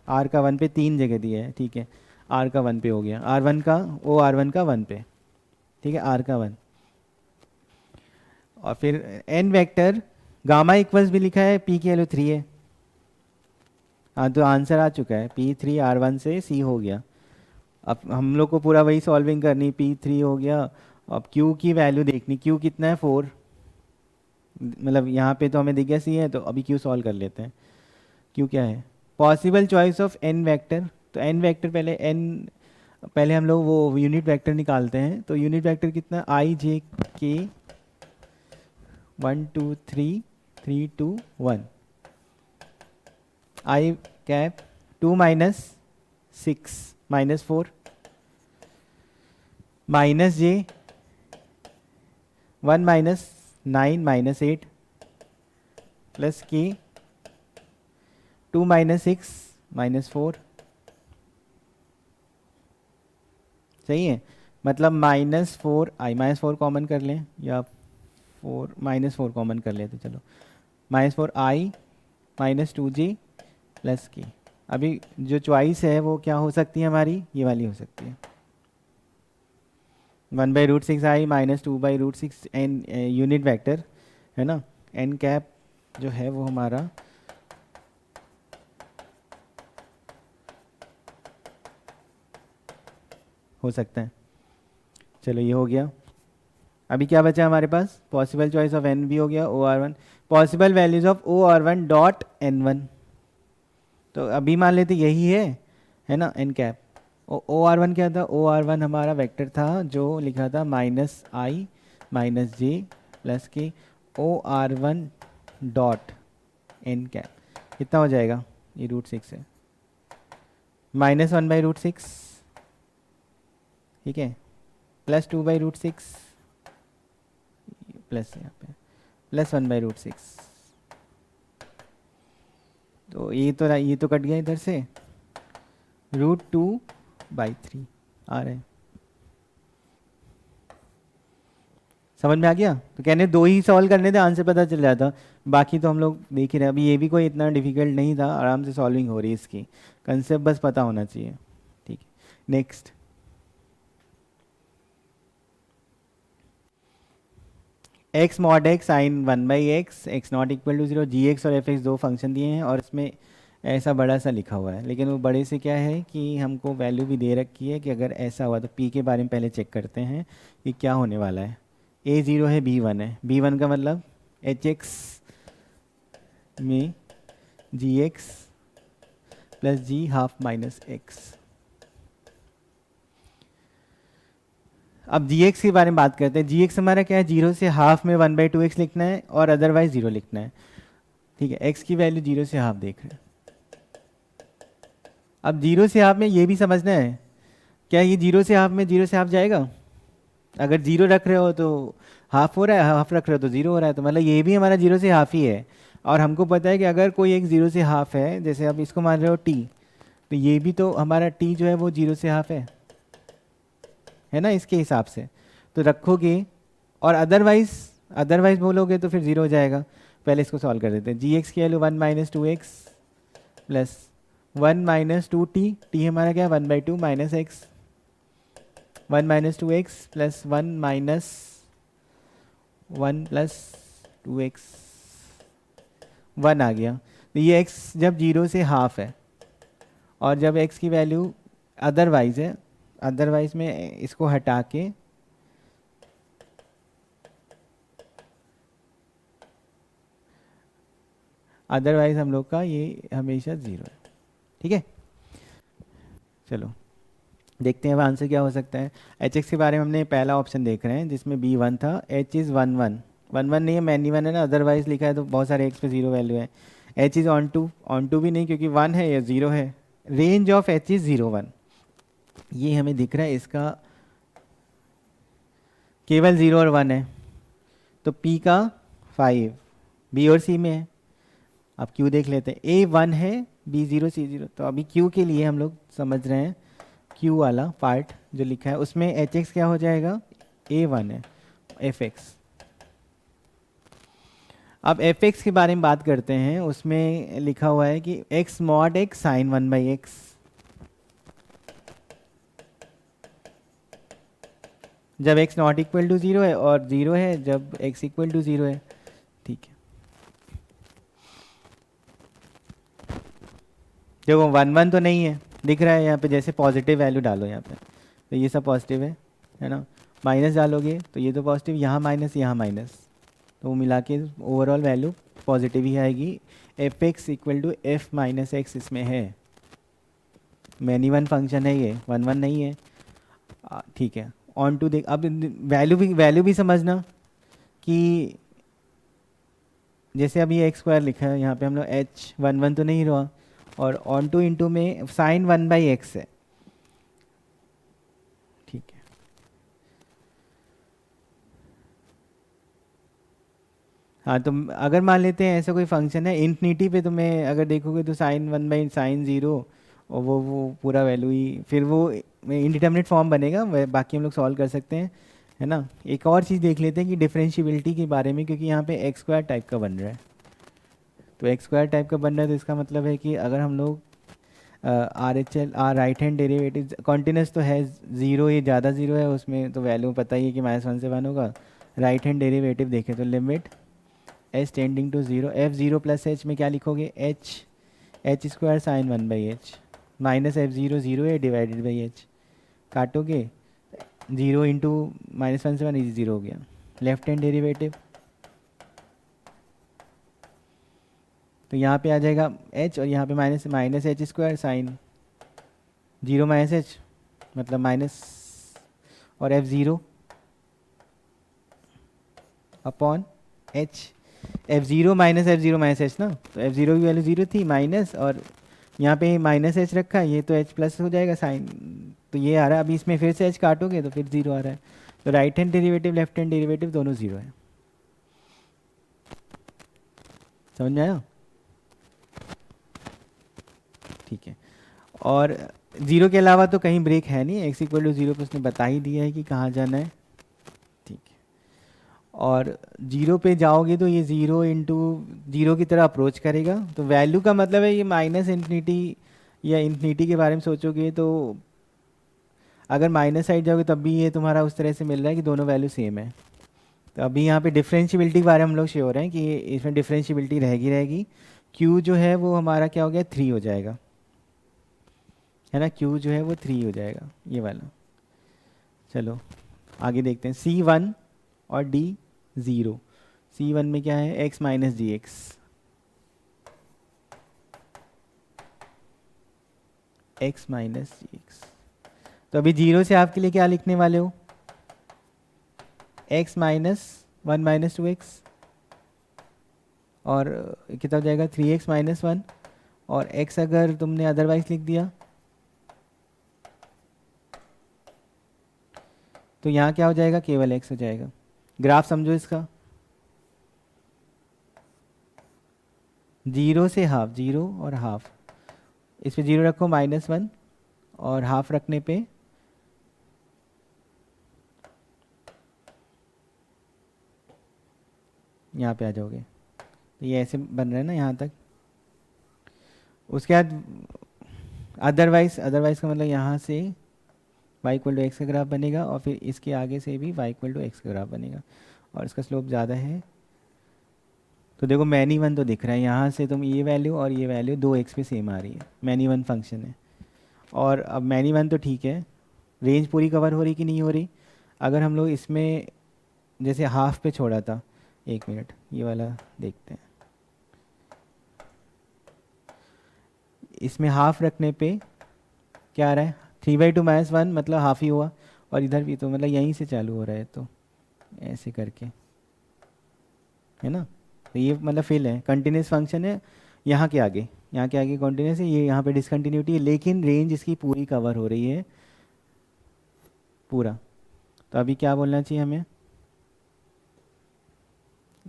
R का 1 पे 3 जगह दिया है, ठीक है, R का 1 पे हो गया, R1 का OR1 का 1 पे, ठीक है, R का 1, और फिर N वेक्टर गामा इक्वल्स भी लिखा है, P की वैल्यू 3 है, हाँ तो आंसर आ चुका है, P3 R1 से C हो गया। अब हम लोग को पूरा वही सॉल्विंग करनी, P3 हो गया, अब Q की वैल्यू देखनी, Q कितना है 4, मतलब यहाँ पे तो हमें दिख गया C है, तो अभी Q सॉल्व कर लेते हैं। Q क्या है, possible choice of N vector, तो N वेक्टर पहले हम लोग वो यूनिट वेक्टर निकालते हैं, तो यूनिट वेक्टर कितना, I J K 1 2 3 3 2 1, I cap 2 minus 6 minus 4 minus J 1 minus 9 minus 8 plus K 2 minus 6 minus 4, सही है, मतलब -4 कॉमन कर लें, या -4 कॉमन कर लेते, चलो -4 I minus 2J plus K। अभी जो चॉइस है वो क्या हो सकती है हमारी, ये वाली हो सकती है, 1/√6I minus 2/√6 N unit vector है ना, N कैप जो है वो हमारा हो सकता है। चलो ये हो गया, अभी क्या बचा हमारे पास, पॉसिबल चॉइस ऑफ N भी हो गया, OR1 possible values of OR1 dot N1, तो अभी मान लेते यही है ना, N कैप। OR1 क्या था, OR1 हमारा वेक्टर था जो लिखा था -I minus J plus K, OR1 dot N cap कितना हो जाएगा, ये √6 है, -1/√6, ठीक है, प्लस 2/√6, प्लस यहाँ पे प्लस 1/√6, तो ये तो कट गया इधर से, √2/3 आ रहे हैं, समझ में आ गया, तो कहने 2 ही सॉल्व करने थे, आंसर पता चल जाता, बाकी तो हम लोग देख ही रहे, अभी ये भी कोई इतना डिफिकल्ट नहीं था, आराम से सॉल्विंग हो रही है इसकी, कंसेप्ट बस पता होना चाहिए, ठीक है। Next, x mod x sine 1/x, x not equal to 0, g x और एफ एक्स दो फंक्शन दिए हैं, और इसमें ऐसा बड़ा सा लिखा हुआ है, लेकिन वो बड़े से क्या है कि हमको वैल्यू भी दे रखी है कि अगर ऐसा हुआ तो पी के बारे में पहले चेक करते हैं कि क्या होने वाला है। ए ज़ीरो है, बी वन है। बी वन का मतलब एच एक्स में जी एक्स प्लस जी हाफ माइनस एक्स। अब जी एक्स के बारे में बात करते हैं। जी एक्स हमारा क्या है, जीरो से हाफ में 1/2x लिखना है और अदरवाइज जीरो लिखना है। ठीक है, एक्स की वैल्यू जीरो से हाफ देख रहे हैं। अब जीरो से हाफ में ये भी समझना है, क्या ये जीरो से हाफ में जीरो से हाफ जाएगा? अगर जीरो रख रहे हो तो हाफ हो रहा है, हाफ रख रहे हो तो जीरो हो रहा है, तो मतलब ये भी हमारा जीरो से हाफ ही है। और हमको पता है कि अगर कोई एक जीरो से हाफ है, जैसे आप इसको मान रहे हो टी, तो ये भी तो हमारा टी जो है वो जीरो से हाफ है ना, इसके हिसाब से तो रखोगे। और अदरवाइज अदरवाइज बोलोगे तो फिर जीरो हो जाएगा। पहले इसको सॉल्व कर देते हैं। जी एक्स की value 1 minus 2x plus 1 minus 2t, T हमारा क्या है 1/2 minus x. 1 minus 2x plus 1 minus 1 plus 2x, 1 आ गया। तो ये x जब जीरो से हाफ है और जब x की वैल्यू अदरवाइज है, अदरवाइज में इसको हटा के अदरवाइज हम लोग का ये हमेशा ज़ीरो है। ठीक है, चलो देखते हैं अब आंसर क्या हो सकता है। एच एक्स के बारे में हमने पहला ऑप्शन देख रहे हैं जिसमें बी वन था। एच इज़ 1 1 1 1 नहीं है, मैनी वन है ना, अदरवाइज लिखा है तो बहुत सारे एक्स पे ज़ीरो वैल्यू है। एच इज़ ऑन टू भी नहीं क्योंकि 1 है या 0 है। रेंज ऑफ एच इज़ 0 1, ये हमें दिख रहा है, इसका केवल 0 और 1 है। तो पी का 5 बी और सी में है। अब क्यू देख लेते हैं। ए 1 है, बी 0 सी 0। तो अभी क्यू के लिए हम लोग समझ रहे हैं, क्यू वाला पार्ट जो लिखा है उसमें एच एक्स क्या हो जाएगा, ए 1 है, एफ एक्स। अब एफ एक्स के बारे में बात करते हैं। उसमें लिखा हुआ है कि x mod x sign 1/x। जब x नॉट इक्वल टू 0 है और 0 है जब x इक्वल टू 0 है। ठीक है, देखो 1 1 तो नहीं है दिख रहा है यहाँ पे, जैसे पॉजिटिव वैल्यू डालो यहाँ पे तो ये सब पॉजिटिव है ना। माइनस डालोगे तो ये तो पॉजिटिव, यहाँ माइनस यहाँ माइनस, तो वो मिला के ओवरऑल वैल्यू पॉजिटिव ही आएगी। F x equal to f minus x इसमें है, मैनी वन फंक्शन है ये, 1 1 नहीं है। ठीक है, ऑन टू देख। अब वैल्यू भी समझना कि जैसे अभी एक्स स्क्वायर लिखा है यहाँ पे हम लोग एच 1 1 तो नहीं रहा, और ऑन टू इंटू में साइन 1/x है। ठीक है, हाँ तो अगर मान लेते हैं ऐसा कोई फंक्शन है इन्फिनिटी पे, तो मैं अगर देखोगे तो साइन 1/sin 0 और वो पूरा वैल्यू ही, फिर वो इनडिटर्मिनेट फॉर्म बनेगा। बाकी हम लोग सॉल्व कर सकते हैं, है ना। एक और चीज़ देख लेते हैं कि डिफरेंशियबिलिटी के बारे में, क्योंकि यहाँ पे एक्स स्क्वायर टाइप का बन रहा है। तो एक्स स्क्वायर टाइप का बन रहा है तो इसका मतलब है कि अगर हम लोग R H L R right hand derivative continuous तो है 0, ये ज़्यादा 0 है उसमें तो वैल्यू पता ही है कि -1 से 1 होगा। राइट हैंड डेरिवेटिव देखें तो limit h tending to 0 f 0 plus h में क्या लिखोगे, h square sine 1/h minus f 0 0 है डिवाइडेड बाई एच, काटोगे 0 इंटू -1 से 1 इज 0 हो गया। लेफ्ट हैंड डेरिवेटिव तो यहाँ पे आ जाएगा h और यहाँ पे minus H square sign 0 minus H मतलब माइनस, और F 0 upon H, F 0 minus f 0 minus H ना, तो एफ 0 की वैल्यू 0 थी माइनस, और यहाँ पे माइनस एच रखा है, ये तो एच प्लस हो जाएगा साइन, तो ये आ रहा है। अभी इसमें फिर से एच काटोगे तो फिर 0 आ रहा है। तो right hand derivative left hand derivative दोनों 0 है। समझ में आया? ठीक है, और 0 के अलावा तो कहीं ब्रेक है नहीं, एक्स इक्वल टू 0 पे उसने बता ही दिया है कि कहाँ जाना है। ठीक है, और 0 पे जाओगे तो ये 0 इंटू 0 की तरह अप्रोच करेगा, तो वैल्यू का मतलब है ये माइनस इन्फिनिटी या इन्फिनिटी के बारे में सोचोगे तो अगर माइनस साइड जाओगे तब भी ये तुम्हारा उस तरह से मिल रहा है कि दोनों वैल्यू सेम है। तो अभी यहाँ पे डिफरेंशियबिलिटी के बारे में हम लोग श्योर हैं कि इसमें डिफरेंशियबिलिटी रहेगी Q जो है वो हमारा क्या हो गया, 3 हो जाएगा, है ना। Q जो है वो 3 हो जाएगा, ये वाला। चलो आगे देखते हैं, C1 और D0। C1 में क्या है, x माइनस जी एक्स, एक्स माइनस जी एक्स। तो अभी 0 से आपके लिए क्या लिखने वाले हो, x माइनस 1 - 2x, और कितना हो जाएगा 3x - 1, और x अगर तुमने अदरवाइज लिख दिया तो यहाँ क्या हो जाएगा, केवल x हो जाएगा। ग्राफ समझो इसका, 0 से हाफ, 0 और हाफ, इस पे 0 रखो -1, और हाफ रखने पे यहाँ पे आ जाओगे। तो ये ऐसे बन रहा है ना यहाँ तक। उसके बाद अदरवाइज, अदरवाइज का मतलब यहाँ से y इक्वल टू एक्स का ग्राफ बनेगा, और फिर इसके आगे से भी y इक्वल टू एक्स का ग्राफ बनेगा, और इसका स्लोप ज़्यादा है। तो देखो मैनी वन तो दिख रहा है, यहाँ से तुम ये वैल्यू और ये वैल्यू 2x पे सेम आ रही है, मैनी वन फंक्शन है। और अब मैनी वन तो ठीक है, रेंज पूरी कवर हो रही कि नहीं हो रही। अगर हम लोग इसमें जैसे हाफ पे छोड़ा था, 1 मिनट ये वाला देखते हैं, इसमें हाफ रखने पे क्या आ रहा है, 3/2 - 1 मतलब हाफ ही हुआ, और इधर भी तो मतलब यहीं से चालू हो रहा है, तो ऐसे करके, है ना। तो ये मतलब फिल है, कंटिन्यूस फंक्शन है, यहाँ के आगे, यहाँ के आगे कंटिन्यूस है, ये यहाँ पे डिसकंटिन्यूटी है, लेकिन रेंज इसकी पूरी कवर हो रही है, पूरा। तो अभी क्या बोलना चाहिए हमें,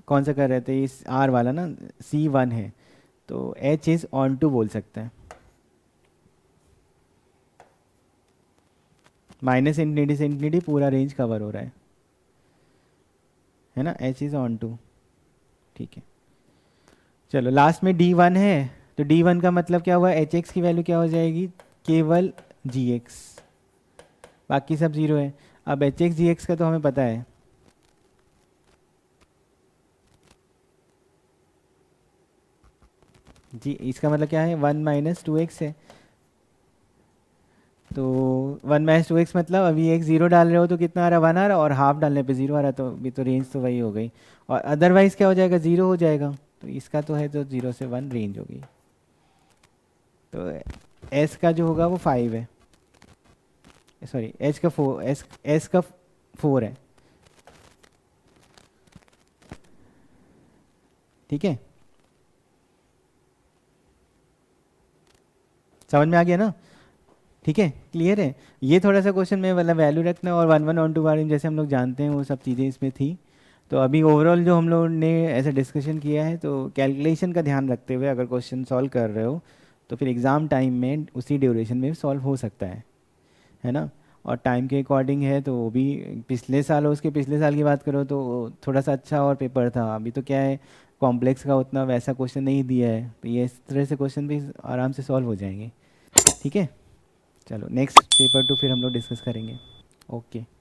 कौन सा कर रहे थे, इस आर वाला ना, C1 है, तो H इज़ ऑन टू बोल सकते हैं, -∞ से इन्फिनिटी पूरा रेंज कवर हो रहा है ना, H इज़ ऑन टू, ठीक है। चलो लास्ट में D1 है, तो D1 का मतलब क्या हुआ, HX की वैल्यू क्या हो जाएगी, केवल GX, बाकी सब 0 है। अब HX GX का तो हमें पता है, जी इसका मतलब क्या है, 1 - 2x है। तो 1 - 2x मतलब अभी एक 0 डाल रहे हो तो कितना आ रहा है, 1 आ रहा है, और हाफ डालने पे 0 आ रहा है, तो अभी तो रेंज तो वही हो गई। और अदरवाइज क्या हो जाएगा, 0 हो जाएगा, तो इसका तो है, तो 0 से 1 रेंज होगी। तो एस का जो होगा वो 5 है, सॉरी एच का 4, एस का 4 है, ठीक है। समझ में आ गया ना, ठीक है, क्लियर है। ये थोड़ा सा क्वेश्चन में मतलब वैल्यू रखना और 1 1 ऑन 2 बार जैसे हम लोग जानते हैं वो सब चीज़ें इसमें थी। तो अभी ओवरऑल जो हम लोग ने ऐसा डिस्कशन किया है, तो कैलकुलेशन का ध्यान रखते हुए अगर क्वेश्चन सॉल्व कर रहे हो तो फिर एग्ज़ाम टाइम में उसी ड्यूरेशन में सॉल्व हो सकता है ना। और टाइम के अकॉर्डिंग है, तो वो भी पिछले साल, उसके पिछले साल की बात करो तो थोड़ा सा अच्छा और पेपर था। अभी तो क्या है, कॉम्प्लेक्स का उतना वैसा क्वेश्चन नहीं दिया है, तो ये इस तरह से क्वेश्चन भी आराम से सॉल्व हो जाएंगे, ठीक है। चलो नेक्स्ट पेपर टू फिर हम लोग डिस्कस करेंगे। ओके।